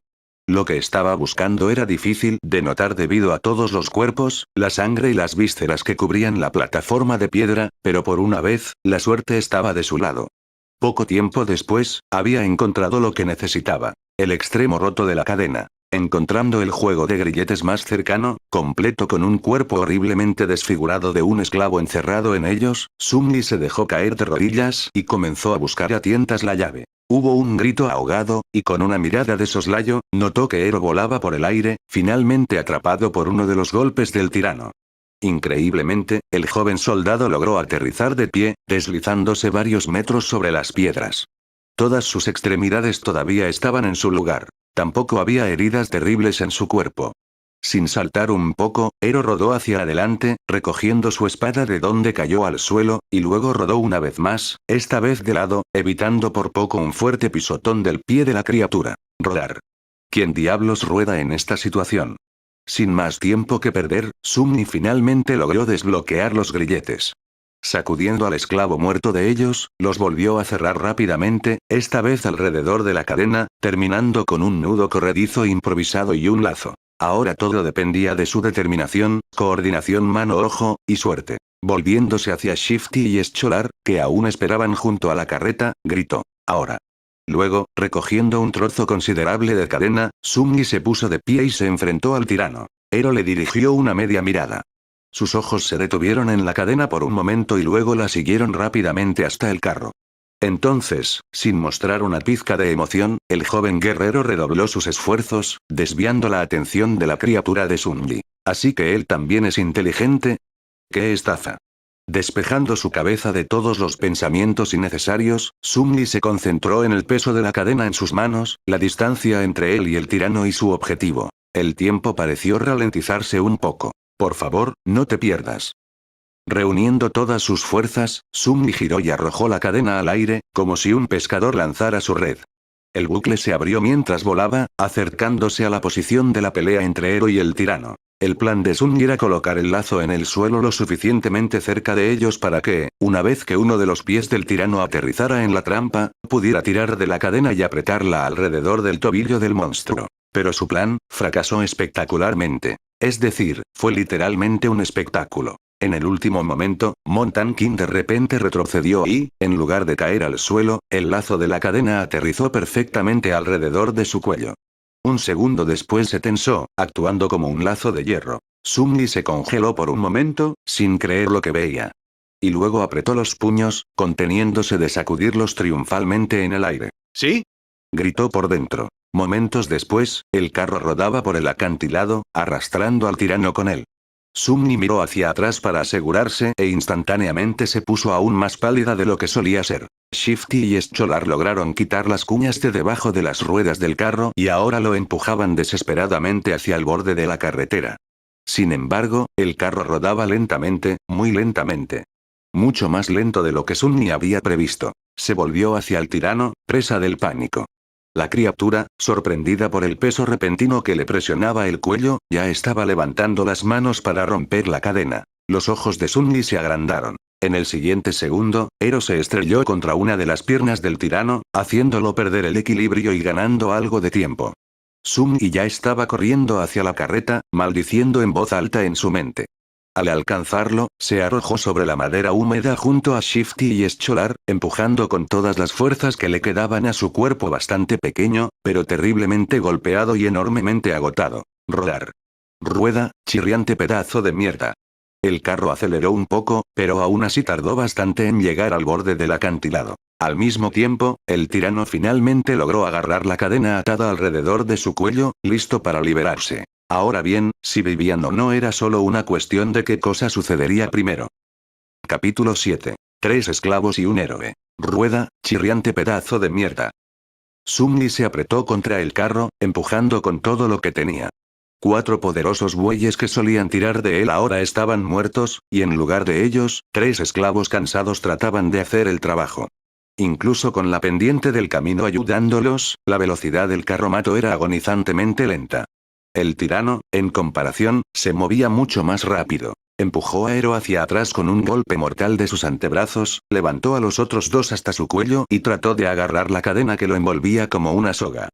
S1: Lo que estaba buscando era difícil de notar debido a todos los cuerpos, la sangre y las vísceras que cubrían la plataforma de piedra, pero por una vez, la suerte estaba de su lado. Poco tiempo después, había encontrado lo que necesitaba. El extremo roto de la cadena. Encontrando el juego de grilletes más cercano, completo con un cuerpo horriblemente desfigurado de un esclavo encerrado en ellos, Sunny se dejó caer de rodillas y comenzó a buscar a tientas la llave. Hubo un grito ahogado, y con una mirada de soslayo, notó que Ero volaba por el aire, finalmente atrapado por uno de los golpes del tirano. Increíblemente, el joven soldado logró aterrizar de pie, deslizándose varios metros sobre las piedras. Todas sus extremidades todavía estaban en su lugar. Tampoco había heridas terribles en su cuerpo. Sin saltar un poco, Ero rodó hacia adelante, recogiendo su espada de donde cayó al suelo, y luego rodó una vez más, esta vez de lado, evitando por poco un fuerte pisotón del pie de la criatura. Rodar. ¿Quién diablos rueda en esta situación? Sin más tiempo que perder, Sunny finalmente logró desbloquear los grilletes. Sacudiendo al esclavo muerto de ellos, los volvió a cerrar rápidamente, esta vez alrededor de la cadena, terminando con un nudo corredizo improvisado y un lazo. Ahora todo dependía de su determinación, coordinación mano-ojo, y suerte. Volviéndose hacia Shifty y Scholar, que aún esperaban junto a la carreta, gritó. Ahora. Luego, recogiendo un trozo considerable de cadena, Sunny se puso de pie y se enfrentó al tirano. Ero le dirigió una media mirada. Sus ojos se detuvieron en la cadena por un momento y luego la siguieron rápidamente hasta el carro. Entonces, sin mostrar una pizca de emoción, el joven guerrero redobló sus esfuerzos, desviando la atención de la criatura de Sunny. ¿Así que él también es inteligente? ¡Qué estafa! Despejando su cabeza de todos los pensamientos innecesarios, Sunny se concentró en el peso de la cadena en sus manos, la distancia entre él y el tirano y su objetivo. El tiempo pareció ralentizarse un poco. Por favor, no te pierdas. Reuniendo todas sus fuerzas, Sunny giró y arrojó la cadena al aire, como si un pescador lanzara su red. El bucle se abrió mientras volaba, acercándose a la posición de la pelea entre Ero y el tirano. El plan de Sun era colocar el lazo en el suelo lo suficientemente cerca de ellos para que, una vez que uno de los pies del tirano aterrizara en la trampa, pudiera tirar de la cadena y apretarla alrededor del tobillo del monstruo. Pero su plan fracasó espectacularmente. Es decir, fue literalmente un espectáculo. En el último momento, Mountain King de repente retrocedió y, en lugar de caer al suelo, el lazo de la cadena aterrizó perfectamente alrededor de su cuello. Un segundo después se tensó, actuando como un lazo de hierro. Sun-Li se congeló por un momento, sin creer lo que veía. Y luego apretó los puños, conteniéndose de sacudirlos triunfalmente en el aire.
S2: ¿Sí?
S1: Gritó por dentro. Momentos después, el carro rodaba por el acantilado, arrastrando al tirano con él. Sun-Li miró hacia atrás para asegurarse e instantáneamente se puso aún más pálida de lo que solía ser. Shifty y Scholar lograron quitar las cuñas de debajo de las ruedas del carro y ahora lo empujaban desesperadamente hacia el borde de la carretera. Sin embargo, el carro rodaba lentamente, muy lentamente. Mucho más lento de lo que Sun-Li había previsto. Se volvió hacia el tirano, presa del pánico. La criatura, sorprendida por el peso repentino que le presionaba el cuello, ya estaba levantando las manos para romper la cadena. Los ojos de Sun-Li se agrandaron. En el siguiente segundo, Ero se estrelló contra una de las piernas del tirano, haciéndolo perder el equilibrio y ganando algo de tiempo. Sun-Li ya estaba corriendo hacia la carreta, maldiciendo en voz alta en su mente. Al alcanzarlo, se arrojó sobre la madera húmeda junto a Shifty y Scholar, empujando con todas las fuerzas que le quedaban a su cuerpo bastante pequeño, pero terriblemente golpeado y enormemente agotado. Rodar. Rueda, chirriante pedazo de mierda. El carro aceleró un poco, pero aún así tardó bastante en llegar al borde del acantilado. Al mismo tiempo, el tirano finalmente logró agarrar la cadena atada alrededor de su cuello, listo para liberarse. Ahora bien, si vivían o no era solo una cuestión de qué cosa sucedería primero. Capítulo 7. 3 esclavos y un héroe. Rueda, chirriante pedazo de mierda. Sun-Li se apretó contra el carro, empujando con todo lo que tenía. 4 poderosos bueyes que solían tirar de él ahora estaban muertos, y en lugar de ellos, 3 esclavos cansados trataban de hacer el trabajo. Incluso con la pendiente del camino ayudándolos, la velocidad del carromato era agonizantemente lenta. El tirano, en comparación, se movía mucho más rápido. Empujó a Ero hacia atrás con un golpe mortal de sus antebrazos, levantó a los otros 2 hasta su cuello y trató de agarrar la cadena que lo envolvía como una soga.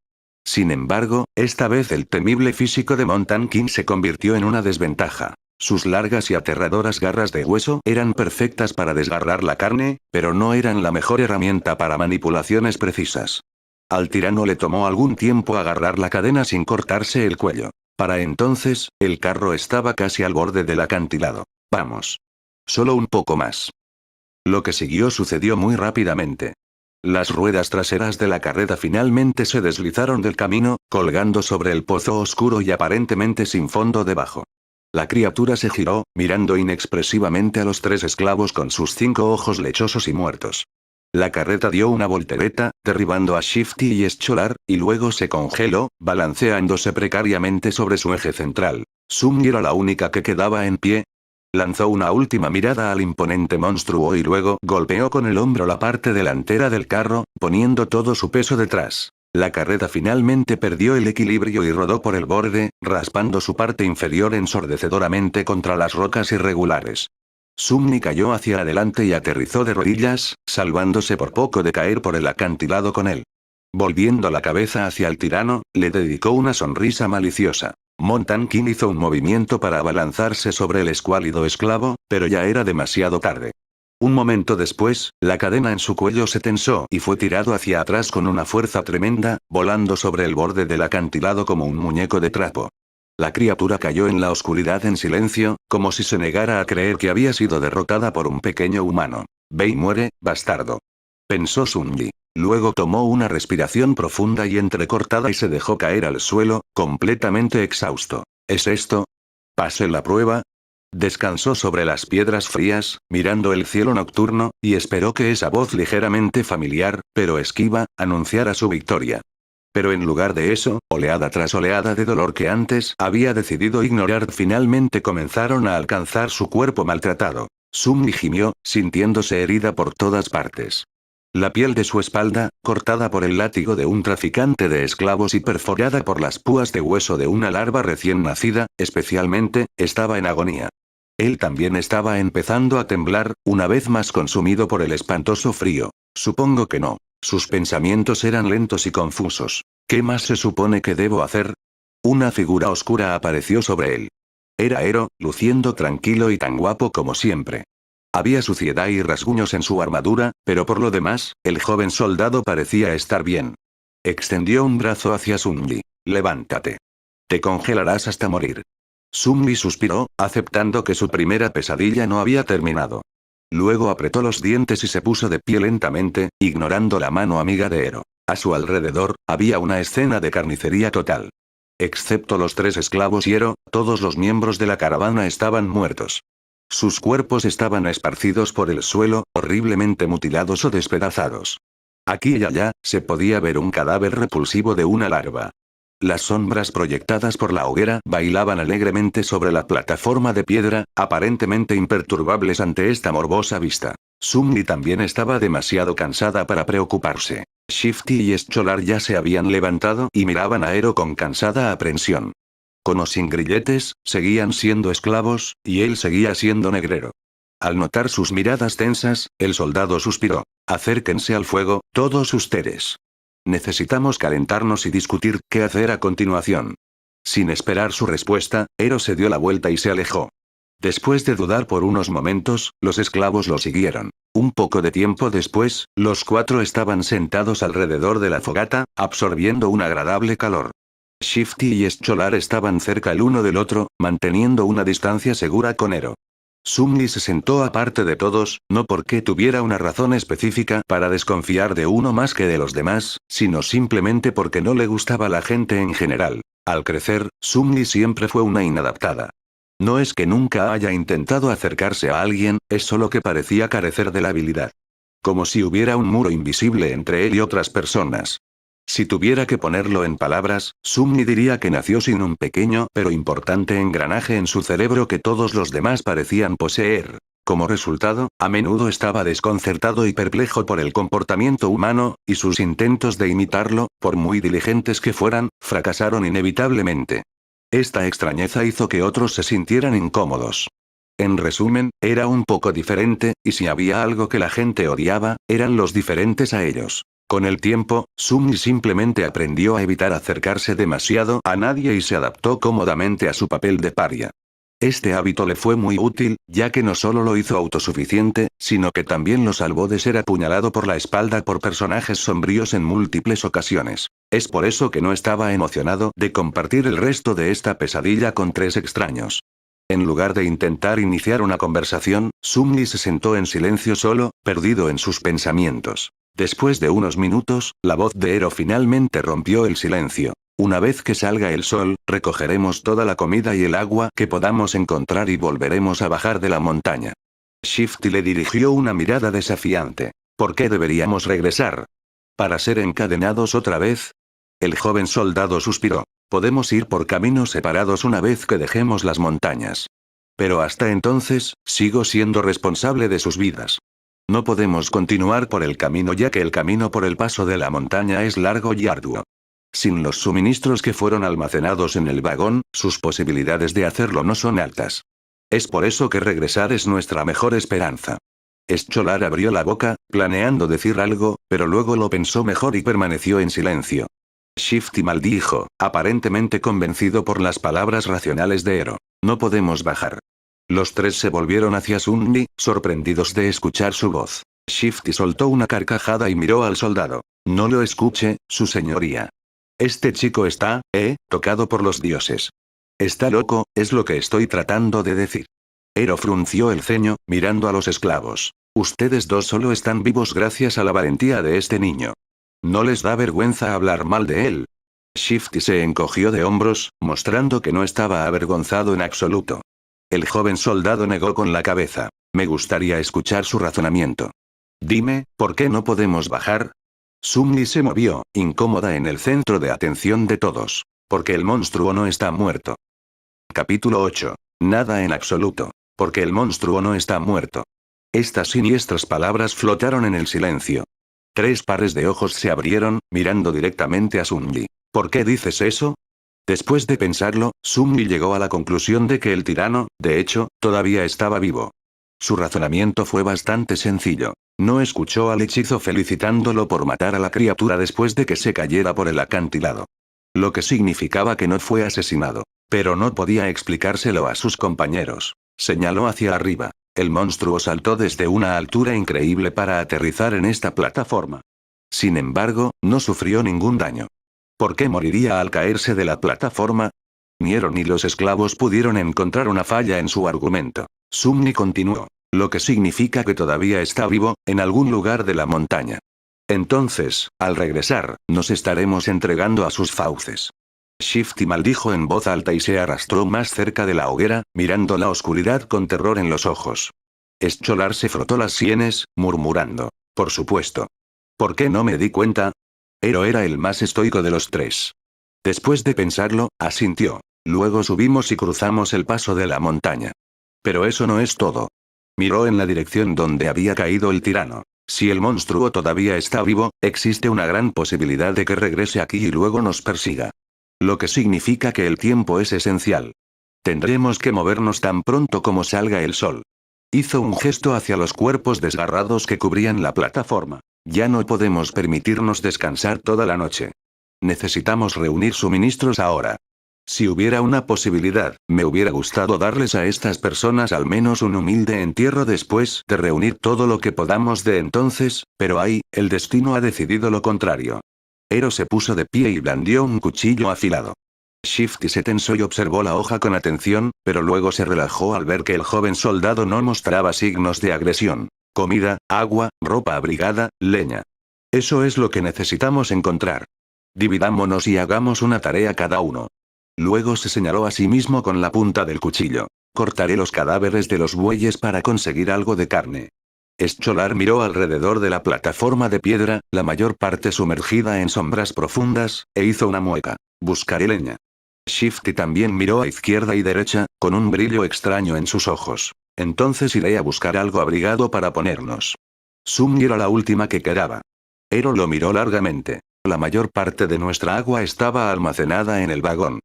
S1: Sin embargo, esta vez el temible físico de Mountain King se convirtió en una desventaja. Sus largas y aterradoras garras de hueso eran perfectas para desgarrar la carne, pero no eran la mejor herramienta para manipulaciones precisas. Al tirano le tomó algún tiempo agarrar la cadena sin cortarse el cuello. Para entonces, el carro estaba casi al borde del acantilado. Vamos. Solo un poco más. Lo que siguió sucedió muy rápidamente. Las ruedas traseras de la carreta finalmente se deslizaron del camino, colgando sobre el pozo oscuro y aparentemente sin fondo debajo. La criatura se giró, mirando inexpresivamente a los 3 esclavos con sus 5 ojos lechosos y muertos. La carreta dio una voltereta, derribando a Shifty y Scholar, y luego se congeló, balanceándose precariamente sobre su eje central. Sun era la única que quedaba en pie. Lanzó una última mirada al imponente monstruo y luego golpeó con el hombro la parte delantera del carro, poniendo todo su peso detrás. La carreta finalmente perdió el equilibrio y rodó por el borde, raspando su parte inferior ensordecedoramente contra las rocas irregulares. Sun-Li cayó hacia adelante y aterrizó de rodillas, salvándose por poco de caer por el acantilado con él. Volviendo la cabeza hacia el tirano, le dedicó una sonrisa maliciosa. Mountain King hizo un movimiento para abalanzarse sobre el escuálido esclavo, pero ya era demasiado tarde. Un momento después, la cadena en su cuello se tensó y fue tirado hacia atrás con una fuerza tremenda, volando sobre el borde del acantilado como un muñeco de trapo. La criatura cayó en la oscuridad en silencio, como si se negara a creer que había sido derrotada por un pequeño humano. Ve y muere, bastardo. Pensó Sun-Li. Luego tomó una respiración profunda y entrecortada y se dejó caer al suelo, completamente exhausto. ¿Es esto? ¿Pasé la prueba? Descansó sobre las piedras frías, mirando el cielo nocturno, y esperó que esa voz ligeramente familiar, pero esquiva, anunciara su victoria. Pero en lugar de eso, oleada tras oleada de dolor que antes había decidido ignorar finalmente comenzaron a alcanzar su cuerpo maltratado. Sun-Li gimió, sintiéndose herida por todas partes. La piel de su espalda, cortada por el látigo de un traficante de esclavos y perforada por las púas de hueso de una larva recién nacida, especialmente, estaba en agonía. Él también estaba empezando a temblar, una vez más consumido por el espantoso frío. Supongo que no. Sus pensamientos eran lentos y confusos. ¿Qué más se supone que debo hacer? Una figura oscura apareció sobre él. Era Ero, luciendo tranquilo y tan guapo como siempre. Había suciedad y rasguños en su armadura, pero por lo demás, el joven soldado parecía estar bien. Extendió un brazo hacia Sun Li. Levántate. Te congelarás hasta morir. Sun Li suspiró, aceptando que su primera pesadilla no había terminado. Luego apretó los dientes y se puso de pie lentamente, ignorando la mano amiga de Ero. A su alrededor, había una escena de carnicería total. Excepto los 3 esclavos y Ero, todos los miembros de la caravana estaban muertos. Sus cuerpos estaban esparcidos por el suelo, horriblemente mutilados o despedazados. Aquí y allá, se podía ver un cadáver repulsivo de una larva. Las sombras proyectadas por la hoguera bailaban alegremente sobre la plataforma de piedra, aparentemente imperturbables ante esta morbosa vista. Sun-Li también estaba demasiado cansada para preocuparse. Shifty y Scholar ya se habían levantado y miraban a Ero con cansada aprensión. Con o sin grilletes, seguían siendo esclavos, y él seguía siendo negrero. Al notar sus miradas tensas, el soldado suspiró. Acérquense al fuego, todos ustedes. Necesitamos calentarnos y discutir qué hacer a continuación. Sin esperar su respuesta, Ero se dio la vuelta y se alejó. Después de dudar por unos momentos, los esclavos lo siguieron. Un poco de tiempo después, los 4 estaban sentados alrededor de la fogata, absorbiendo un agradable calor. Shifty y Scholar estaban cerca el uno del otro, manteniendo una distancia segura con Ero. Sun-Li se sentó aparte de todos, no porque tuviera una razón específica para desconfiar de uno más que de los demás, sino simplemente porque no le gustaba la gente en general. Al crecer, Sun-Li siempre fue una inadaptada. No es que nunca haya intentado acercarse a alguien, es solo que parecía carecer de la habilidad. Como si hubiera un muro invisible entre él y otras personas. Si tuviera que ponerlo en palabras, Sun-Li diría que nació sin un pequeño pero importante engranaje en su cerebro que todos los demás parecían poseer. Como resultado, a menudo estaba desconcertado y perplejo por el comportamiento humano, y sus intentos de imitarlo, por muy diligentes que fueran, fracasaron inevitablemente. Esta extrañeza hizo que otros se sintieran incómodos. En resumen, era un poco diferente, y si había algo que la gente odiaba, eran los diferentes a ellos. Con el tiempo, Sun-Li simplemente aprendió a evitar acercarse demasiado a nadie y se adaptó cómodamente a su papel de paria. Este hábito le fue muy útil, ya que no solo lo hizo autosuficiente, sino que también lo salvó de ser apuñalado por la espalda por personajes sombríos en múltiples ocasiones. Es por eso que no estaba emocionado de compartir el resto de esta pesadilla con 3 extraños. En lugar de intentar iniciar una conversación, Sun-Li se sentó en silencio solo, perdido en sus pensamientos. Después de unos minutos, la voz de Ero finalmente rompió el silencio. Una vez que salga el sol, recogeremos toda la comida y el agua que podamos encontrar y volveremos a bajar de la montaña. Shifty le dirigió una mirada desafiante. ¿Por qué deberíamos regresar? ¿Para ser encadenados otra vez? El joven soldado suspiró. Podemos ir por caminos separados una vez que dejemos las montañas. Pero hasta entonces, sigo siendo responsable de sus vidas. No podemos continuar por el camino ya que el camino por el paso de la montaña es largo y arduo. Sin los suministros que fueron almacenados en el vagón, sus posibilidades de hacerlo no son altas. Es por eso que regresar es nuestra mejor esperanza. Scholar abrió la boca, planeando decir algo, pero luego lo pensó mejor y permaneció en silencio. Shifty maldijo, aparentemente convencido por las palabras racionales de Ero. No podemos bajar. Los 3 se volvieron hacia Sun-Li, sorprendidos de escuchar su voz. Shifty soltó una carcajada y miró al soldado. No lo escuche, su señoría. Este chico está, tocado por los dioses. Está loco, es lo que estoy tratando de decir. Ero frunció el ceño, mirando a los esclavos. Ustedes 2 solo están vivos gracias a la valentía de este niño. ¿No les da vergüenza hablar mal de él? Shifty se encogió de hombros, mostrando que no estaba avergonzado en absoluto. El joven soldado negó con la cabeza. Me gustaría escuchar su razonamiento. Dime, ¿por qué no podemos bajar? Sun-Li se movió, incómoda en el centro de atención de todos. Porque el monstruo no está muerto. Capítulo 8. Nada en absoluto. Porque el monstruo no está muerto. Estas siniestras palabras flotaron en el silencio. 3 pares de ojos se abrieron, mirando directamente a Sunmi. ¿Por qué dices eso? Después de pensarlo, Sunmi llegó a la conclusión de que el tirano, de hecho, todavía estaba vivo. Su razonamiento fue bastante sencillo. No escuchó al hechizo felicitándolo por matar a la criatura después de que se cayera por el acantilado. Lo que significaba que no fue asesinado. Pero no podía explicárselo a sus compañeros. Señaló hacia arriba. El monstruo saltó desde una altura increíble para aterrizar en esta plataforma. Sin embargo, no sufrió ningún daño. ¿Por qué moriría al caerse de la plataforma? Ni Ero ni los esclavos pudieron encontrar una falla en su argumento. Sunmi continuó. Lo que significa que todavía está vivo, en algún lugar de la montaña. Entonces, al regresar, nos estaremos entregando a sus fauces. Shifty maldijo en voz alta y se arrastró más cerca de la hoguera, mirando la oscuridad con terror en los ojos. Scholar se frotó las sienes, murmurando. Por supuesto. ¿Por qué no me di cuenta? Ero era el más estoico de los 3. Después de pensarlo, asintió. Luego subimos y cruzamos el paso de la montaña. Pero eso no es todo. Miró en la dirección donde había caído el tirano. Si el monstruo todavía está vivo, existe una gran posibilidad de que regrese aquí y luego nos persiga. Lo que significa que el tiempo es esencial. Tendremos que movernos tan pronto como salga el sol. Hizo un gesto hacia los cuerpos desgarrados que cubrían la plataforma. Ya no podemos permitirnos descansar toda la noche. Necesitamos reunir suministros ahora. Si hubiera una posibilidad, me hubiera gustado darles a estas personas al menos un humilde entierro después de reunir todo lo que podamos de entonces, pero el destino ha decidido lo contrario. Ero se puso de pie y blandió un cuchillo afilado. Shifty se tensó y observó la hoja con atención, pero luego se relajó al ver que el joven soldado no mostraba signos de agresión. Comida, agua, ropa abrigada, leña. Eso es lo que necesitamos encontrar. Dividámonos y hagamos una tarea cada uno. Luego se señaló a sí mismo con la punta del cuchillo. Cortaré los cadáveres de los bueyes para conseguir algo de carne. Scholar miró alrededor de la plataforma de piedra, la mayor parte sumergida en sombras profundas, e hizo una mueca. Buscaré leña. Shifty también miró a izquierda y derecha, con un brillo extraño en sus ojos. Entonces iré a buscar algo abrigado para ponernos. Sunmi era la última que quedaba. Ero lo miró largamente. La mayor parte de nuestra agua estaba almacenada en el vagón.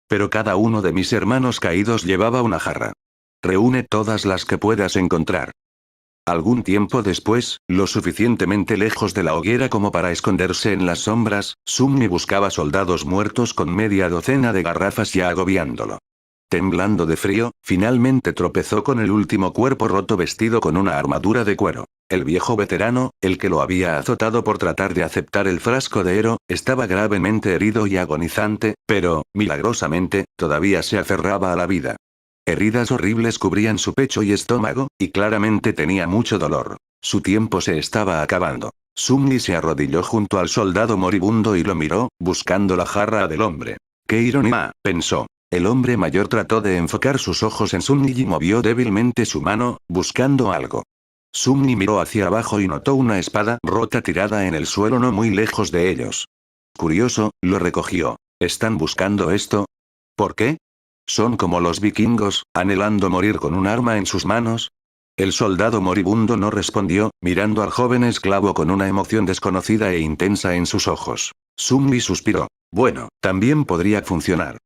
S1: Pero cada uno de mis hermanos caídos llevaba una jarra. Reúne todas las que puedas encontrar. Algún tiempo después, lo suficientemente lejos de la hoguera como para esconderse en las sombras, Sunmi buscaba soldados muertos con media docena de garrafas ya agobiándolo. Temblando de frío, finalmente tropezó con el último cuerpo roto vestido con una armadura de cuero. El viejo veterano, el que lo había azotado por tratar de aceptar el frasco de Ero, estaba gravemente herido y agonizante, pero, milagrosamente, todavía se aferraba a la vida. Heridas horribles cubrían su pecho y estómago, y claramente tenía mucho dolor. Su tiempo se estaba acabando. Sunmi se arrodilló junto al soldado moribundo y lo miró, buscando la jarra del hombre. ¡Qué ironía!, pensó. El hombre mayor trató de enfocar sus ojos en Sunmi y movió débilmente su mano, buscando algo. Sunmi miró hacia abajo y notó una espada rota tirada en el suelo no muy lejos de ellos. Curioso, lo recogió. ¿Están buscando esto? ¿Por qué? ¿Son como los vikingos, anhelando morir con un arma en sus manos? El soldado moribundo no respondió, mirando al joven esclavo con una emoción desconocida e intensa en sus ojos. Sunmi suspiró. Bueno, también podría funcionar.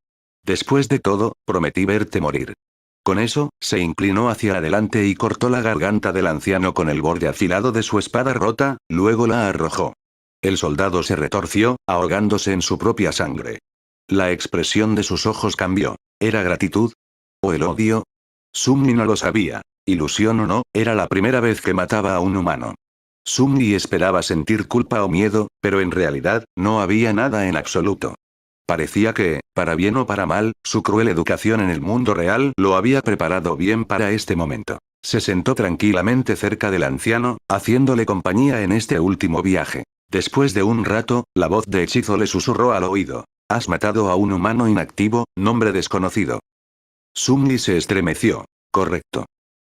S1: Después de todo, prometí verte morir. Con eso, se inclinó hacia adelante y cortó la garganta del anciano con el borde afilado de su espada rota, luego la arrojó. El soldado se retorció, ahogándose en su propia sangre. La expresión de sus ojos cambió. ¿Era gratitud? ¿O el odio? Sunmi no lo sabía. Ilusión o no, era la primera vez que mataba a un humano. Sunmi esperaba sentir culpa o miedo, pero en realidad, no había nada en absoluto. Parecía que, para bien o para mal, su cruel educación en el mundo real lo había preparado bien para este momento. Se sentó tranquilamente cerca del anciano, haciéndole compañía en este último viaje. Después de un rato, la voz de hechizo le susurró al oído. Has matado a un humano inactivo, nombre desconocido. Sunmi se estremeció. Correcto.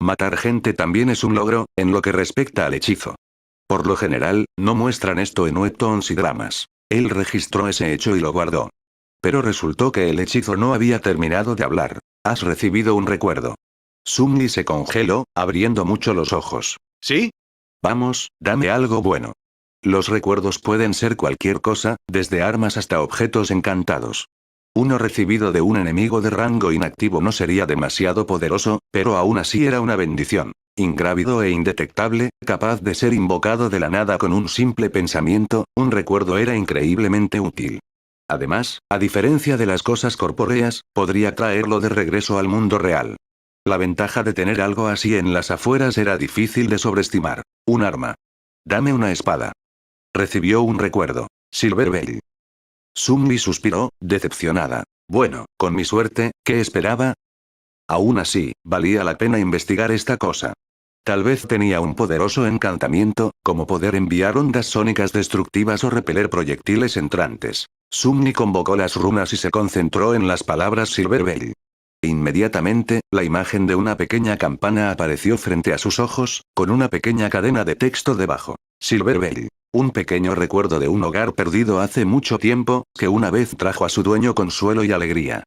S1: Matar gente también es un logro, en lo que respecta al hechizo. Por lo general, no muestran esto en webtoons y dramas. Él registró ese hecho y lo guardó. Pero resultó que el hechizo no había terminado de hablar. Has recibido un recuerdo. Sunmi se congeló, abriendo mucho los ojos. ¿Sí? Vamos, dame algo bueno. Los recuerdos pueden ser cualquier cosa, desde armas hasta objetos encantados. Uno recibido de un enemigo de rango inactivo no sería demasiado poderoso, pero aún así era una bendición. Ingrávido e indetectable, capaz de ser invocado de la nada con un simple pensamiento, un recuerdo era increíblemente útil. Además, a diferencia de las cosas corpóreas, podría traerlo de regreso al mundo real. La ventaja de tener algo así en las afueras era difícil de sobreestimar. Un arma. Dame una espada. Recibió un recuerdo. Silver Bell. Sunmi suspiró, decepcionada. Bueno, con mi suerte, ¿qué esperaba? Aún así, valía la pena investigar esta cosa. Tal vez tenía un poderoso encantamiento, como poder enviar ondas sónicas destructivas o repeler proyectiles entrantes. Sunmi convocó las runas y se concentró en las palabras Silver Bell. Inmediatamente, la imagen de una pequeña campana apareció frente a sus ojos, con una pequeña cadena de texto debajo. Silver Bell. Un pequeño recuerdo de un hogar perdido hace mucho tiempo, que una vez trajo a su dueño consuelo y alegría.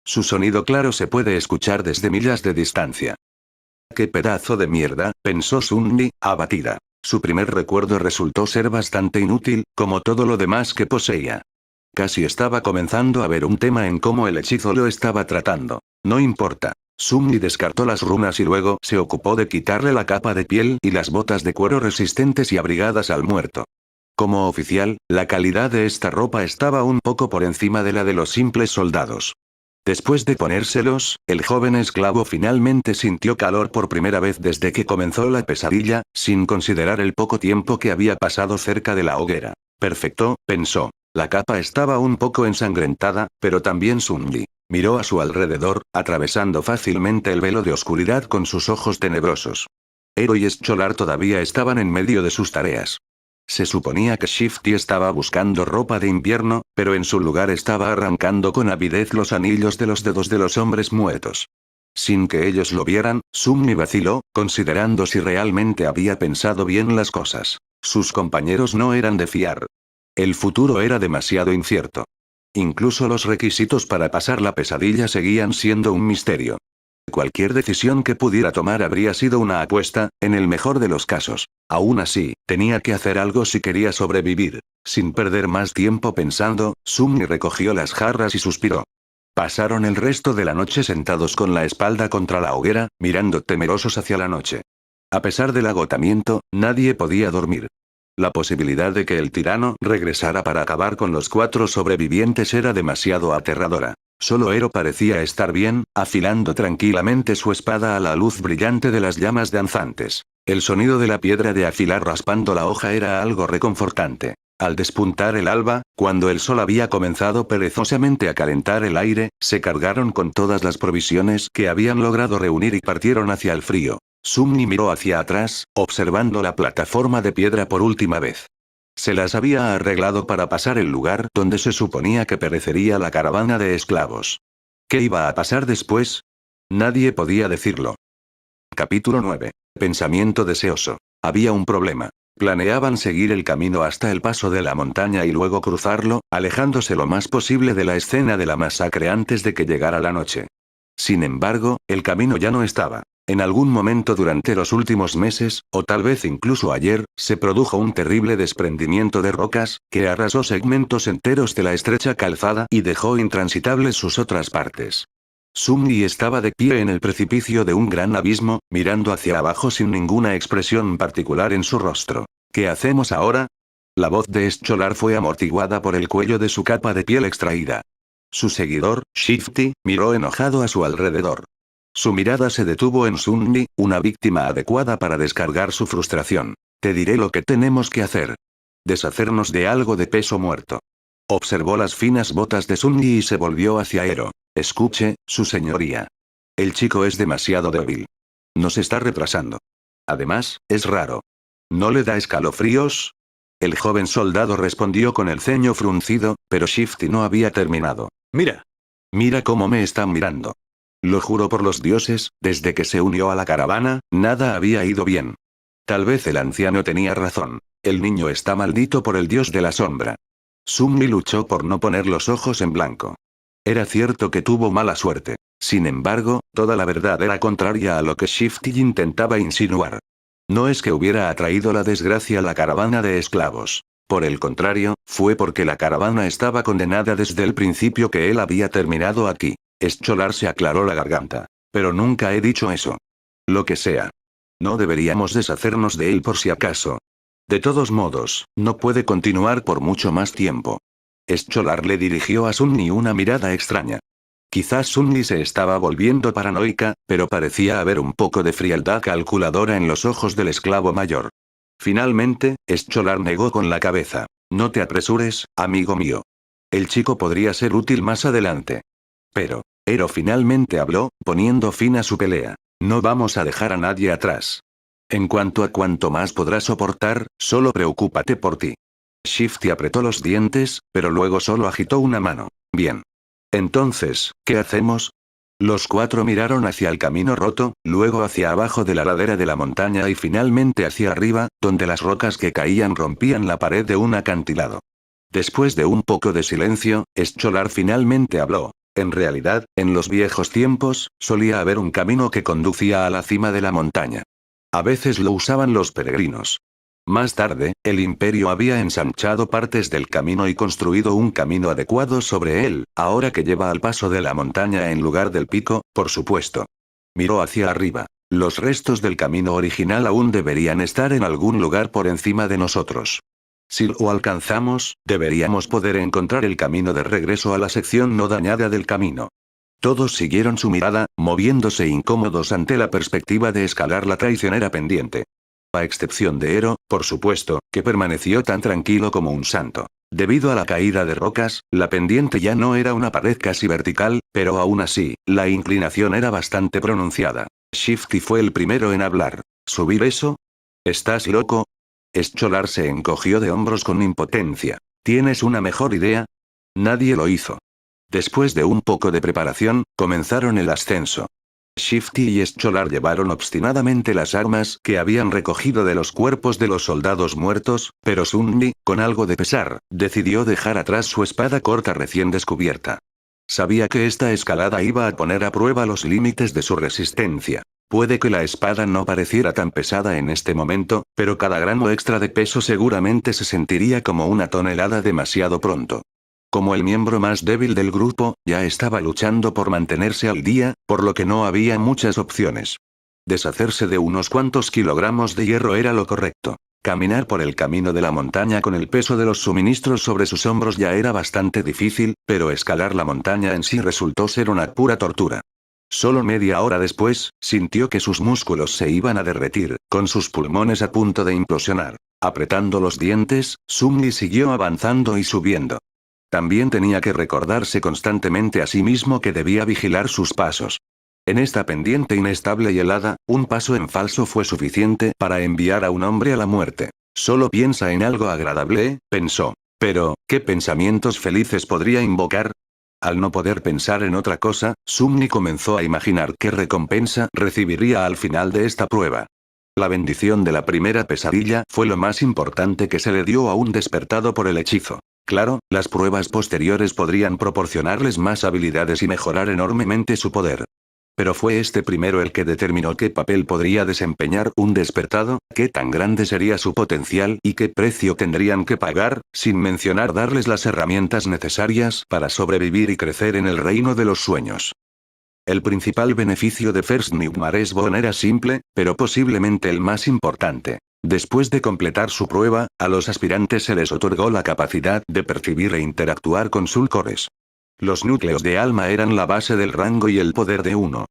S1: Su sonido claro se puede escuchar desde millas de distancia. ¡Qué pedazo de mierda!, pensó Sunmi, abatida. Su primer recuerdo resultó ser bastante inútil, como todo lo demás que poseía. Casi estaba comenzando a ver un tema en cómo el hechizo lo estaba tratando. No importa. Sunmi descartó las runas y luego se ocupó de quitarle la capa de piel y las botas de cuero resistentes y abrigadas al muerto. Como oficial, la calidad de esta ropa estaba un poco por encima de la de los simples soldados. Después de ponérselos, el joven esclavo finalmente sintió calor por primera vez desde que comenzó la pesadilla, sin considerar el poco tiempo que había pasado cerca de la hoguera. Perfecto, pensó. La capa estaba un poco ensangrentada, pero también Sunmi miró a su alrededor, atravesando fácilmente el velo de oscuridad con sus ojos tenebrosos. Ero y Scholar todavía estaban en medio de sus tareas. Se suponía que Shifty estaba buscando ropa de invierno, pero en su lugar estaba arrancando con avidez los anillos de los dedos de los hombres muertos. Sin que ellos lo vieran, Sunmi vaciló, considerando si realmente había pensado bien las cosas. Sus compañeros no eran de fiar. El futuro era demasiado incierto. Incluso los requisitos para pasar la pesadilla seguían siendo un misterio. Cualquier decisión que pudiera tomar habría sido una apuesta, en el mejor de los casos. Aún así, tenía que hacer algo si quería sobrevivir. Sin perder más tiempo pensando, Sunmi recogió las jarras y suspiró. Pasaron el resto de la noche sentados con la espalda contra la hoguera, mirando temerosos hacia la noche. A pesar del agotamiento, nadie podía dormir. La posibilidad de que el tirano regresara para acabar con los 4 sobrevivientes era demasiado aterradora. Solo Ero parecía estar bien, afilando tranquilamente su espada a la luz brillante de las llamas danzantes. El sonido de la piedra de afilar raspando la hoja era algo reconfortante. Al despuntar el alba, cuando el sol había comenzado perezosamente a calentar el aire, se cargaron con todas las provisiones que habían logrado reunir y partieron hacia el frío. Sunmi miró hacia atrás, observando la plataforma de piedra por última vez. Se las había arreglado para pasar el lugar donde se suponía que perecería la caravana de esclavos. ¿Qué iba a pasar después? Nadie podía decirlo. Capítulo 9. Pensamiento deseoso. Había un problema. Planeaban seguir el camino hasta el paso de la montaña y luego cruzarlo, alejándose lo más posible de la escena de la masacre antes de que llegara la noche. Sin embargo, el camino ya no estaba. En algún momento durante los últimos meses, o tal vez incluso ayer, se produjo un terrible desprendimiento de rocas, que arrasó segmentos enteros de la estrecha calzada y dejó intransitables sus otras partes. Sunmi estaba de pie en el precipicio de un gran abismo, mirando hacia abajo sin ninguna expresión particular en su rostro. ¿Qué hacemos ahora? La voz de Scholar fue amortiguada por el cuello de su capa de piel extraída. Su seguidor, Shifty, miró enojado a su alrededor. Su mirada se detuvo en Sunmi, una víctima adecuada para descargar su frustración. Te diré lo que tenemos que hacer. Deshacernos de algo de peso muerto. Observó las finas botas de Sunmi y se volvió hacia Ero. Escuche, su señoría. El chico es demasiado débil. Nos está retrasando. Además, es raro. ¿No le da escalofríos? El joven soldado respondió con el ceño fruncido, pero Shifty no había terminado. Mira. Mira cómo me está mirando. Lo juro por los dioses, desde que se unió a la caravana, nada había ido bien. Tal vez el anciano tenía razón. El niño está maldito por el dios de la sombra. Sunmi luchó por no poner los ojos en blanco. Era cierto que tuvo mala suerte. Sin embargo, toda la verdad era contraria a lo que Shifty intentaba insinuar. No es que hubiera atraído la desgracia a la caravana de esclavos. Por el contrario, fue porque la caravana estaba condenada desde el principio que él había terminado aquí. Scholar se aclaró la garganta. Pero nunca he dicho eso. Lo que sea. No deberíamos deshacernos de él por si acaso. De todos modos, no puede continuar por mucho más tiempo. Scholar le dirigió a Sunny una mirada extraña. Quizás Sunny se estaba volviendo paranoica, pero parecía haber un poco de frialdad calculadora en los ojos del esclavo mayor. Finalmente, Scholar negó con la cabeza. No te apresures, amigo mío. El chico podría ser útil más adelante. Pero, Ero finalmente habló, poniendo fin a su pelea. No vamos a dejar a nadie atrás. En cuanto a cuánto más podrás soportar, solo preocúpate por ti. Shifty apretó los dientes, pero luego solo agitó una mano. Bien. Entonces, ¿qué hacemos? Los cuatro miraron hacia el camino roto, luego hacia abajo de la ladera de la montaña y finalmente hacia arriba, donde las rocas que caían rompían la pared de un acantilado. Después de un poco de silencio, Scholar finalmente habló. En realidad, en los viejos tiempos, solía haber un camino que conducía a la cima de la montaña. A veces lo usaban los peregrinos. Más tarde, el imperio había ensanchado partes del camino y construido un camino adecuado sobre él, ahora que lleva al paso de la montaña en lugar del pico, por supuesto. Miró hacia arriba. Los restos del camino original aún deberían estar en algún lugar por encima de nosotros. Si lo alcanzamos, deberíamos poder encontrar el camino de regreso a la sección no dañada del camino. Todos siguieron su mirada, moviéndose incómodos ante la perspectiva de escalar la traicionera pendiente. A excepción de Ero, por supuesto, que permaneció tan tranquilo como un santo. Debido a la caída de rocas, la pendiente ya no era una pared casi vertical, pero aún así, la inclinación era bastante pronunciada. Shifty fue el primero en hablar. ¿Subir eso? ¿Estás loco? Scholar se encogió de hombros con impotencia. ¿Tienes una mejor idea? Nadie lo hizo. Después de un poco de preparación, comenzaron el ascenso. Shifty y Scholar llevaron obstinadamente las armas que habían recogido de los cuerpos de los soldados muertos, pero Sunny, con algo de pesar, decidió dejar atrás su espada corta recién descubierta. Sabía que esta escalada iba a poner a prueba los límites de su resistencia. Puede que la espada no pareciera tan pesada en este momento, pero cada gramo extra de peso seguramente se sentiría como una tonelada demasiado pronto. Como el miembro más débil del grupo, ya estaba luchando por mantenerse al día, por lo que no había muchas opciones. Deshacerse de unos cuantos kilogramos de hierro era lo correcto. Caminar por el camino de la montaña con el peso de los suministros sobre sus hombros ya era bastante difícil, pero escalar la montaña en sí resultó ser una pura tortura. Solo media hora después, sintió que sus músculos se iban a derretir, con sus pulmones a punto de implosionar. Apretando los dientes, Sunny siguió avanzando y subiendo. También tenía que recordarse constantemente a sí mismo que debía vigilar sus pasos. En esta pendiente inestable y helada, un paso en falso fue suficiente para enviar a un hombre a la muerte. Solo piensa en algo agradable, pensó. Pero, ¿qué pensamientos felices podría invocar? Al no poder pensar en otra cosa, Sunny comenzó a imaginar qué recompensa recibiría al final de esta prueba. La bendición de la primera pesadilla fue lo más importante que se le dio a un despertado por el hechizo. Claro, las pruebas posteriores podrían proporcionarles más habilidades y mejorar enormemente su poder. Pero fue este primero el que determinó qué papel podría desempeñar un despertado, qué tan grande sería su potencial y qué precio tendrían que pagar, sin mencionar darles las herramientas necesarias para sobrevivir y crecer en el reino de los sueños. El principal beneficio de First Nightmare's Bone era simple, pero posiblemente el más importante. Después de completar su prueba, a los aspirantes se les otorgó la capacidad de percibir e interactuar con sulcores. Los núcleos de alma eran la base del rango y el poder de uno.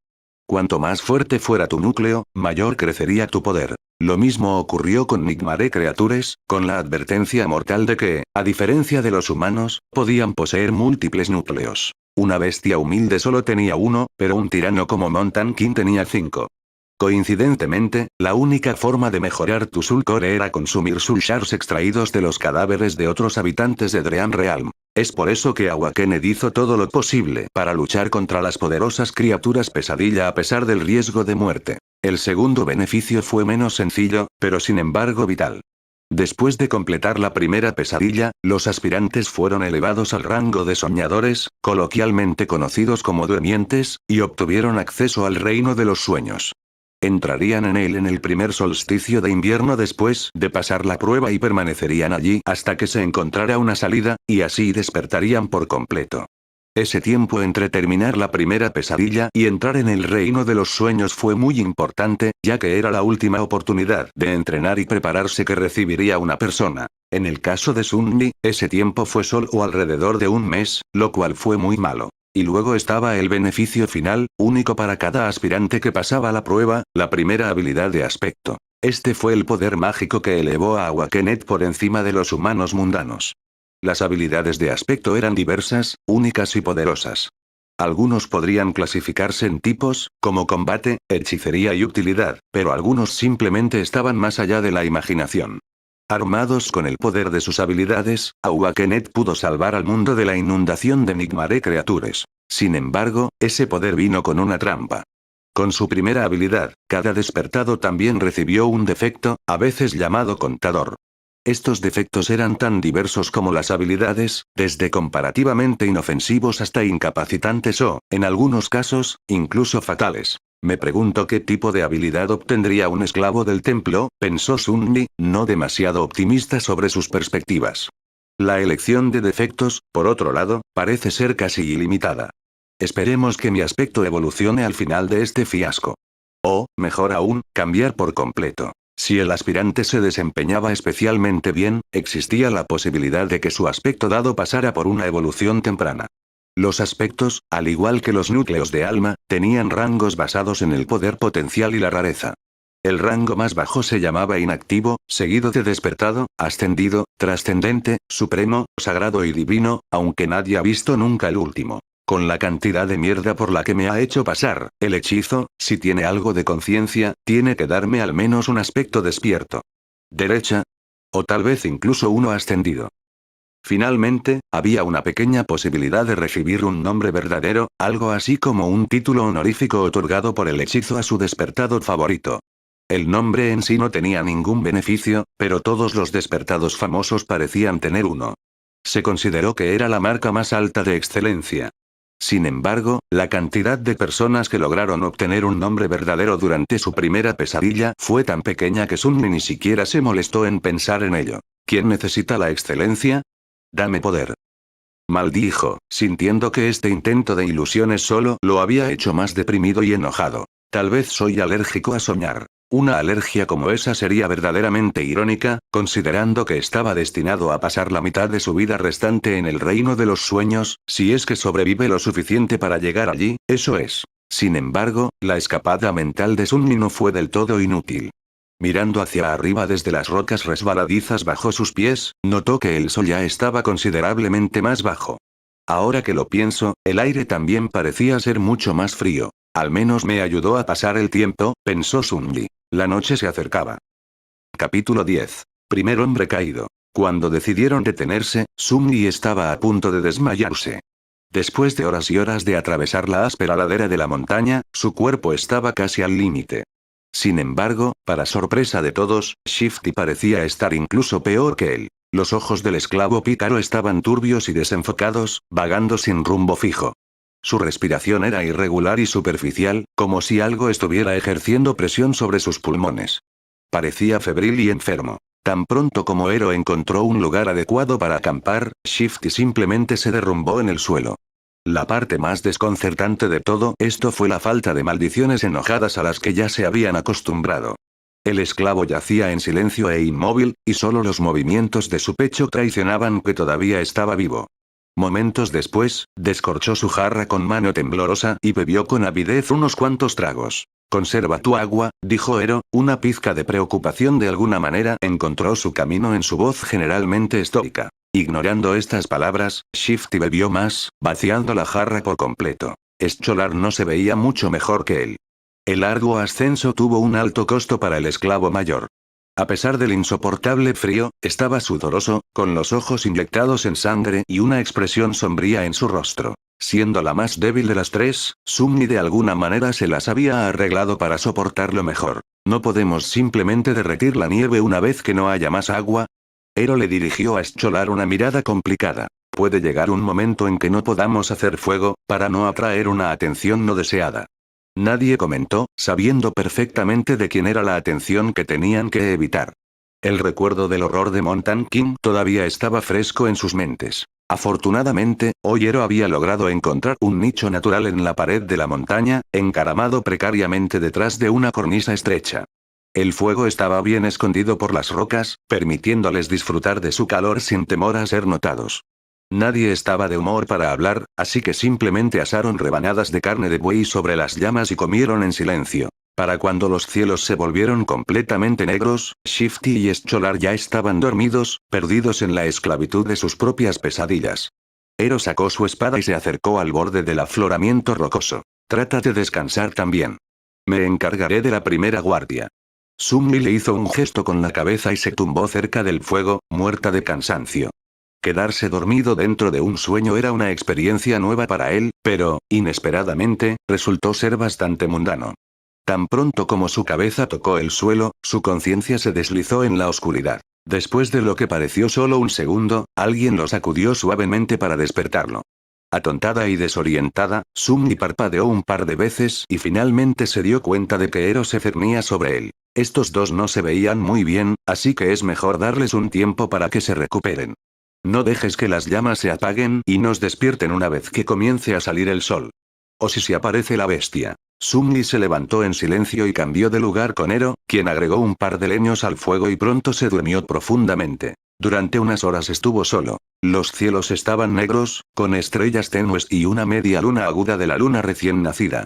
S1: Cuanto más fuerte fuera tu núcleo, mayor crecería tu poder. Lo mismo ocurrió con Nightmare Creatures, con la advertencia mortal de que, a diferencia de los humanos, podían poseer múltiples núcleos. Una bestia humilde solo tenía uno, pero un tirano como Mountain King tenía 5. Coincidentemente, la única forma de mejorar tu Soul Core era consumir Soul Shards extraídos de los cadáveres de otros habitantes de Dream Realm. Es por eso que Awakened hizo todo lo posible para luchar contra las poderosas criaturas pesadilla a pesar del riesgo de muerte. El segundo beneficio fue menos sencillo, pero sin embargo vital. Después de completar la primera pesadilla, los aspirantes fueron elevados al rango de soñadores, coloquialmente conocidos como durmientes, y obtuvieron acceso al reino de los sueños. Entrarían en él en el primer solsticio de invierno después de pasar la prueba y permanecerían allí hasta que se encontrara una salida, y así despertarían por completo. Ese tiempo entre terminar la primera pesadilla y entrar en el reino de los sueños fue muy importante, ya que era la última oportunidad de entrenar y prepararse que recibiría una persona. En el caso de Sunmi, ese tiempo fue solo alrededor de un mes, lo cual fue muy malo. Y luego estaba el beneficio final, único para cada aspirante que pasaba la prueba, la primera habilidad de aspecto. Este fue el poder mágico que elevó a Awakenet por encima de los humanos mundanos. Las habilidades de aspecto eran diversas, únicas y poderosas. Algunos podrían clasificarse en tipos, como combate, hechicería y utilidad, pero algunos simplemente estaban más allá de la imaginación. Armados con el poder de sus habilidades, Awakenet pudo salvar al mundo de la inundación de Nigmare Creatures. Sin embargo, ese poder vino con una trampa. Con su primera habilidad, cada despertado también recibió un defecto, a veces llamado contador. Estos defectos eran tan diversos como las habilidades, desde comparativamente inofensivos hasta incapacitantes o, en algunos casos, incluso fatales. Me pregunto qué tipo de habilidad obtendría un esclavo del templo, pensó Sunmi, no demasiado optimista sobre sus perspectivas. La elección de defectos, por otro lado, parece ser casi ilimitada. Esperemos que mi aspecto evolucione al final de este fiasco. O, mejor aún, cambiar por completo. Si el aspirante se desempeñaba especialmente bien, existía la posibilidad de que su aspecto dado pasara por una evolución temprana. Los aspectos, al igual que los núcleos de alma, tenían rangos basados en el poder potencial y la rareza. El rango más bajo se llamaba inactivo, seguido de despertado, ascendido, trascendente, supremo, sagrado y divino, aunque nadie ha visto nunca el último. Con la cantidad de mierda por la que me ha hecho pasar, el hechizo, si tiene algo de conciencia, tiene que darme al menos un aspecto despierto. Derecha. O tal vez incluso uno ascendido. Finalmente, había una pequeña posibilidad de recibir un nombre verdadero, algo así como un título honorífico otorgado por el hechizo a su despertado favorito. El nombre en sí no tenía ningún beneficio, pero todos los despertados famosos parecían tener uno. Se consideró que era la marca más alta de excelencia. Sin embargo, la cantidad de personas que lograron obtener un nombre verdadero durante su primera pesadilla fue tan pequeña que Sunmi ni siquiera se molestó en pensar en ello. ¿Quién necesita la excelencia? Dame poder. Maldijo, sintiendo que este intento de ilusiones solo lo había hecho más deprimido y enojado. Tal vez soy alérgico a soñar. Una alergia como esa sería verdaderamente irónica, considerando que estaba destinado a pasar la mitad de su vida restante en el reino de los sueños, si es que sobrevive lo suficiente para llegar allí, eso es. Sin embargo, la escapada mental de Sunmi no fue del todo inútil. Mirando hacia arriba desde las rocas resbaladizas bajo sus pies, notó que el sol ya estaba considerablemente más bajo. Ahora que lo pienso, el aire también parecía ser mucho más frío. Al menos me ayudó a pasar el tiempo, pensó Sunmi. La noche se acercaba. Capítulo 10. Primer hombre caído. Cuando decidieron detenerse, Sunmi estaba a punto de desmayarse. Después de horas y horas de atravesar la áspera ladera de la montaña, su cuerpo estaba casi al límite. Sin embargo, para sorpresa de todos, Shifty parecía estar incluso peor que él. Los ojos del esclavo pícaro estaban turbios y desenfocados, vagando sin rumbo fijo. Su respiración era irregular y superficial, como si algo estuviera ejerciendo presión sobre sus pulmones. Parecía febril y enfermo. Tan pronto como Ero encontró un lugar adecuado para acampar, Shifty simplemente se derrumbó en el suelo. La parte más desconcertante de todo esto fue la falta de maldiciones enojadas a las que ya se habían acostumbrado. El esclavo yacía en silencio e inmóvil, y solo los movimientos de su pecho traicionaban que todavía estaba vivo. Momentos después, descorchó su jarra con mano temblorosa y bebió con avidez unos cuantos tragos. Conserva tu agua, dijo Ero, una pizca de preocupación de alguna manera encontró su camino en su voz generalmente estoica. Ignorando estas palabras, Shifty bebió más, vaciando la jarra por completo. Scholar no se veía mucho mejor que él. El arduo ascenso tuvo un alto costo para el esclavo mayor. A pesar del insoportable frío, estaba sudoroso, con los ojos inyectados en sangre y una expresión sombría en su rostro. Siendo la más débil de las tres, Sunmi de alguna manera se las había arreglado para soportarlo mejor. ¿No podemos simplemente derretir la nieve una vez que no haya más agua? Ero le dirigió a Scholar una mirada complicada. Puede llegar un momento en que no podamos hacer fuego, para no atraer una atención no deseada. Nadie comentó, sabiendo perfectamente de quién era la atención que tenían que evitar. El recuerdo del horror de Mountain King todavía estaba fresco en sus mentes. Afortunadamente, Oyero había logrado encontrar un nicho natural en la pared de la montaña, encaramado precariamente detrás de una cornisa estrecha. El fuego estaba bien escondido por las rocas, permitiéndoles disfrutar de su calor sin temor a ser notados. Nadie estaba de humor para hablar, así que simplemente asaron rebanadas de carne de buey sobre las llamas y comieron en silencio. Para cuando los cielos se volvieron completamente negros, Shifty y Scholar ya estaban dormidos, perdidos en la esclavitud de sus propias pesadillas. Ero sacó su espada y se acercó al borde del afloramiento rocoso. Trata de descansar también. Me encargaré de la primera guardia. Sunmi le hizo un gesto con la cabeza y se tumbó cerca del fuego, muerta de cansancio. Quedarse dormido dentro de un sueño era una experiencia nueva para él, pero, inesperadamente, resultó ser bastante mundano. Tan pronto como su cabeza tocó el suelo, su conciencia se deslizó en la oscuridad. Después de lo que pareció solo un segundo, alguien lo sacudió suavemente para despertarlo. Atontada y desorientada, Sunmi parpadeó un par de veces y finalmente se dio cuenta de que Ero se cernía sobre él. Estos dos no se veían muy bien, así que es mejor darles un tiempo para que se recuperen. No dejes que las llamas se apaguen y nos despierten una vez que comience a salir el sol. O si aparece la bestia. Sunmi se levantó en silencio y cambió de lugar con Ero, quien agregó un par de leños al fuego y pronto se durmió profundamente. Durante unas horas estuvo solo. Los cielos estaban negros, con estrellas tenues y una media luna aguda de la luna recién nacida.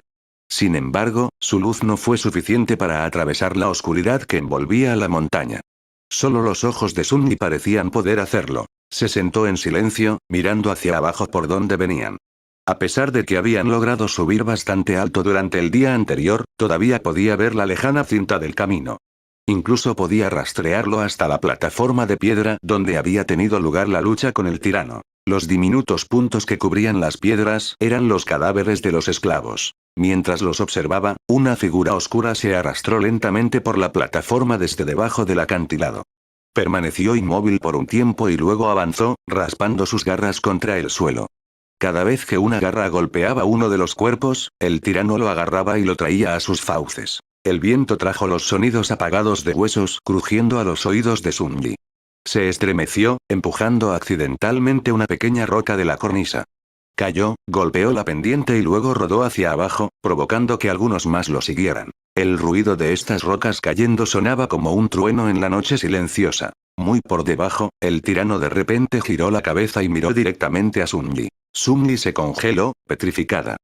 S1: Sin embargo, su luz no fue suficiente para atravesar la oscuridad que envolvía a la montaña. Solo los ojos de Sunmi parecían poder hacerlo. Se sentó en silencio, mirando hacia abajo por donde venían. A pesar de que habían logrado subir bastante alto durante el día anterior, todavía podía ver la lejana cinta del camino. Incluso podía rastrearlo hasta la plataforma de piedra donde había tenido lugar la lucha con el tirano. Los diminutos puntos que cubrían las piedras eran los cadáveres de los esclavos. Mientras los observaba, una figura oscura se arrastró lentamente por la plataforma desde debajo del acantilado. Permaneció inmóvil por un tiempo y luego avanzó, raspando sus garras contra el suelo. Cada vez que una garra golpeaba uno de los cuerpos, el tirano lo agarraba y lo traía a sus fauces. El viento trajo los sonidos apagados de huesos crujiendo a los oídos de Sunmi. Se estremeció, empujando accidentalmente una pequeña roca de la cornisa. Cayó, golpeó la pendiente y luego rodó hacia abajo, provocando que algunos más lo siguieran. El ruido de estas rocas cayendo sonaba como un trueno en la noche silenciosa. Muy por debajo, el tirano de repente giró la cabeza y miró directamente a Sunmi. Sunmi se congeló, petrificada.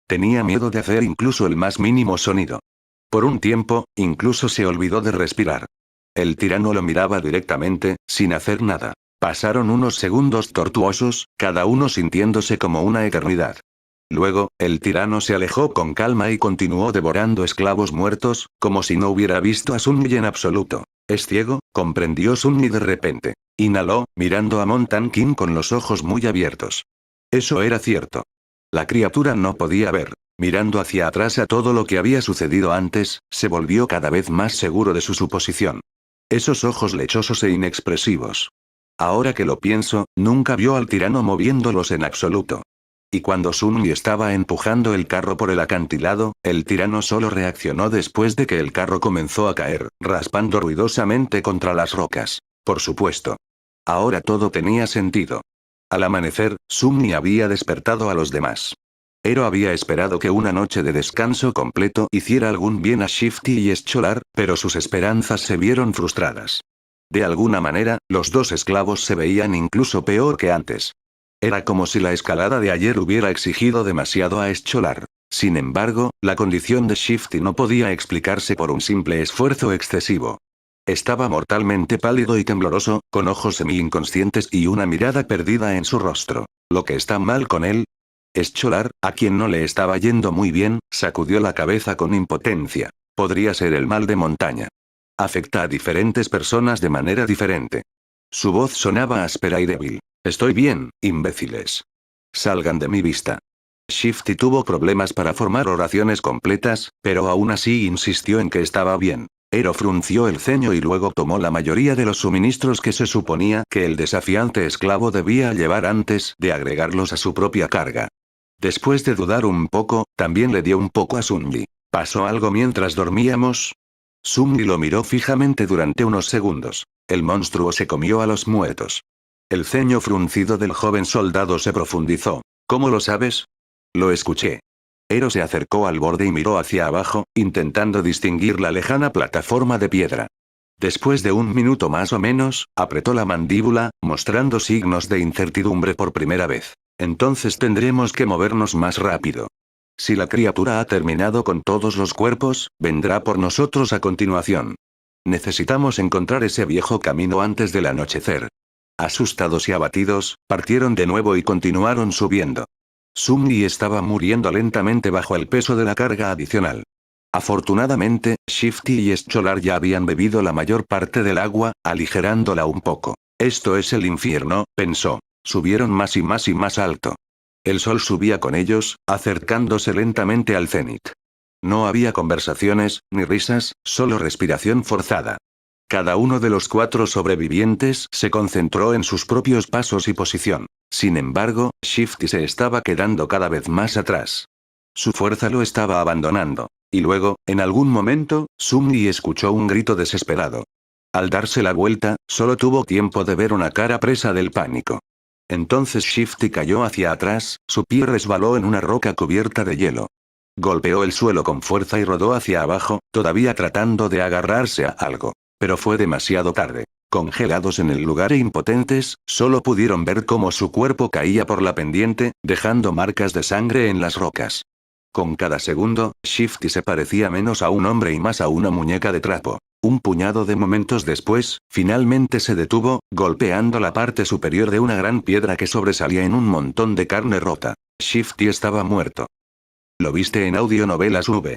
S1: Tenía miedo de hacer incluso el más mínimo sonido. Por un tiempo, incluso se olvidó de respirar. El tirano lo miraba directamente, sin hacer nada. Pasaron unos segundos tortuosos, cada uno sintiéndose como una eternidad. Luego, el tirano se alejó con calma y continuó devorando esclavos muertos, como si no hubiera visto a Sunmi en absoluto. ¿Es ciego?, comprendió Sunmi de repente. Inhaló, mirando a Mountain King con los ojos muy abiertos. Eso era cierto. La criatura no podía ver. Mirando hacia atrás a todo lo que había sucedido antes, se volvió cada vez más seguro de su suposición. Esos ojos lechosos e inexpresivos. Ahora que lo pienso, nunca vio al tirano moviéndolos en absoluto. Y cuando Sunmi estaba empujando el carro por el acantilado, el tirano solo reaccionó después de que el carro comenzó a caer, raspando ruidosamente contra las rocas. Por supuesto. Ahora todo tenía sentido. Al amanecer, Sunmi había despertado a los demás. Ero había esperado que una noche de descanso completo hiciera algún bien a Shifty y Scholar, pero sus esperanzas se vieron frustradas. De alguna manera, los dos esclavos se veían incluso peor que antes. Era como si la escalada de ayer hubiera exigido demasiado a Scholar. Sin embargo, la condición de Shifty no podía explicarse por un simple esfuerzo excesivo. Estaba mortalmente pálido y tembloroso, con ojos semi-inconscientes y una mirada perdida en su rostro. ¿Lo que está mal con él? Scholar, a quien no le estaba yendo muy bien, sacudió la cabeza con impotencia. Podría ser el mal de montaña. Afecta a diferentes personas de manera diferente. Su voz sonaba áspera y débil. Estoy bien, imbéciles. Salgan de mi vista. Shifty tuvo problemas para formar oraciones completas, pero aún así insistió en que estaba bien. Ero frunció el ceño y luego tomó la mayoría de los suministros que se suponía que el desafiante esclavo debía llevar antes de agregarlos a su propia carga. Después de dudar un poco, también le dio un poco a Sunmi. ¿Pasó algo mientras dormíamos? Sumni lo miró fijamente durante unos segundos. El monstruo se comió a los muertos. El ceño fruncido del joven soldado se profundizó. ¿Cómo lo sabes? Lo escuché. Ero se acercó al borde y miró hacia abajo, intentando distinguir la lejana plataforma de piedra. Después de un minuto más o menos, apretó la mandíbula, mostrando signos de incertidumbre por primera vez. Entonces tendremos que movernos más rápido. Si la criatura ha terminado con todos los cuerpos, vendrá por nosotros a continuación. Necesitamos encontrar ese viejo camino antes del anochecer. Asustados y abatidos, partieron de nuevo y continuaron subiendo. Sumni estaba muriendo lentamente bajo el peso de la carga adicional. Afortunadamente, Shifty y Scholar ya habían bebido la mayor parte del agua, aligerándola un poco. Esto es el infierno, pensó. Subieron más y más y más alto. El sol subía con ellos, acercándose lentamente al cenit. No había conversaciones, ni risas, solo respiración forzada. Cada uno de los 4 sobrevivientes se concentró en sus propios pasos y posición. Sin embargo, Shifty se estaba quedando cada vez más atrás. Su fuerza lo estaba abandonando. Y luego, en algún momento, Sumni escuchó un grito desesperado. Al darse la vuelta, solo tuvo tiempo de ver una cara presa del pánico. Entonces Shifty cayó hacia atrás, su pie resbaló en una roca cubierta de hielo. Golpeó el suelo con fuerza y rodó hacia abajo, todavía tratando de agarrarse a algo. Pero fue demasiado tarde. Congelados en el lugar e impotentes, solo pudieron ver cómo su cuerpo caía por la pendiente, dejando marcas de sangre en las rocas. Con cada segundo, Shifty se parecía menos a un hombre y más a una muñeca de trapo. Un puñado de momentos después, finalmente se detuvo, golpeando la parte superior de una gran piedra que sobresalía en un montón de carne rota. Shifty estaba muerto. Lo viste en Audionovelas V.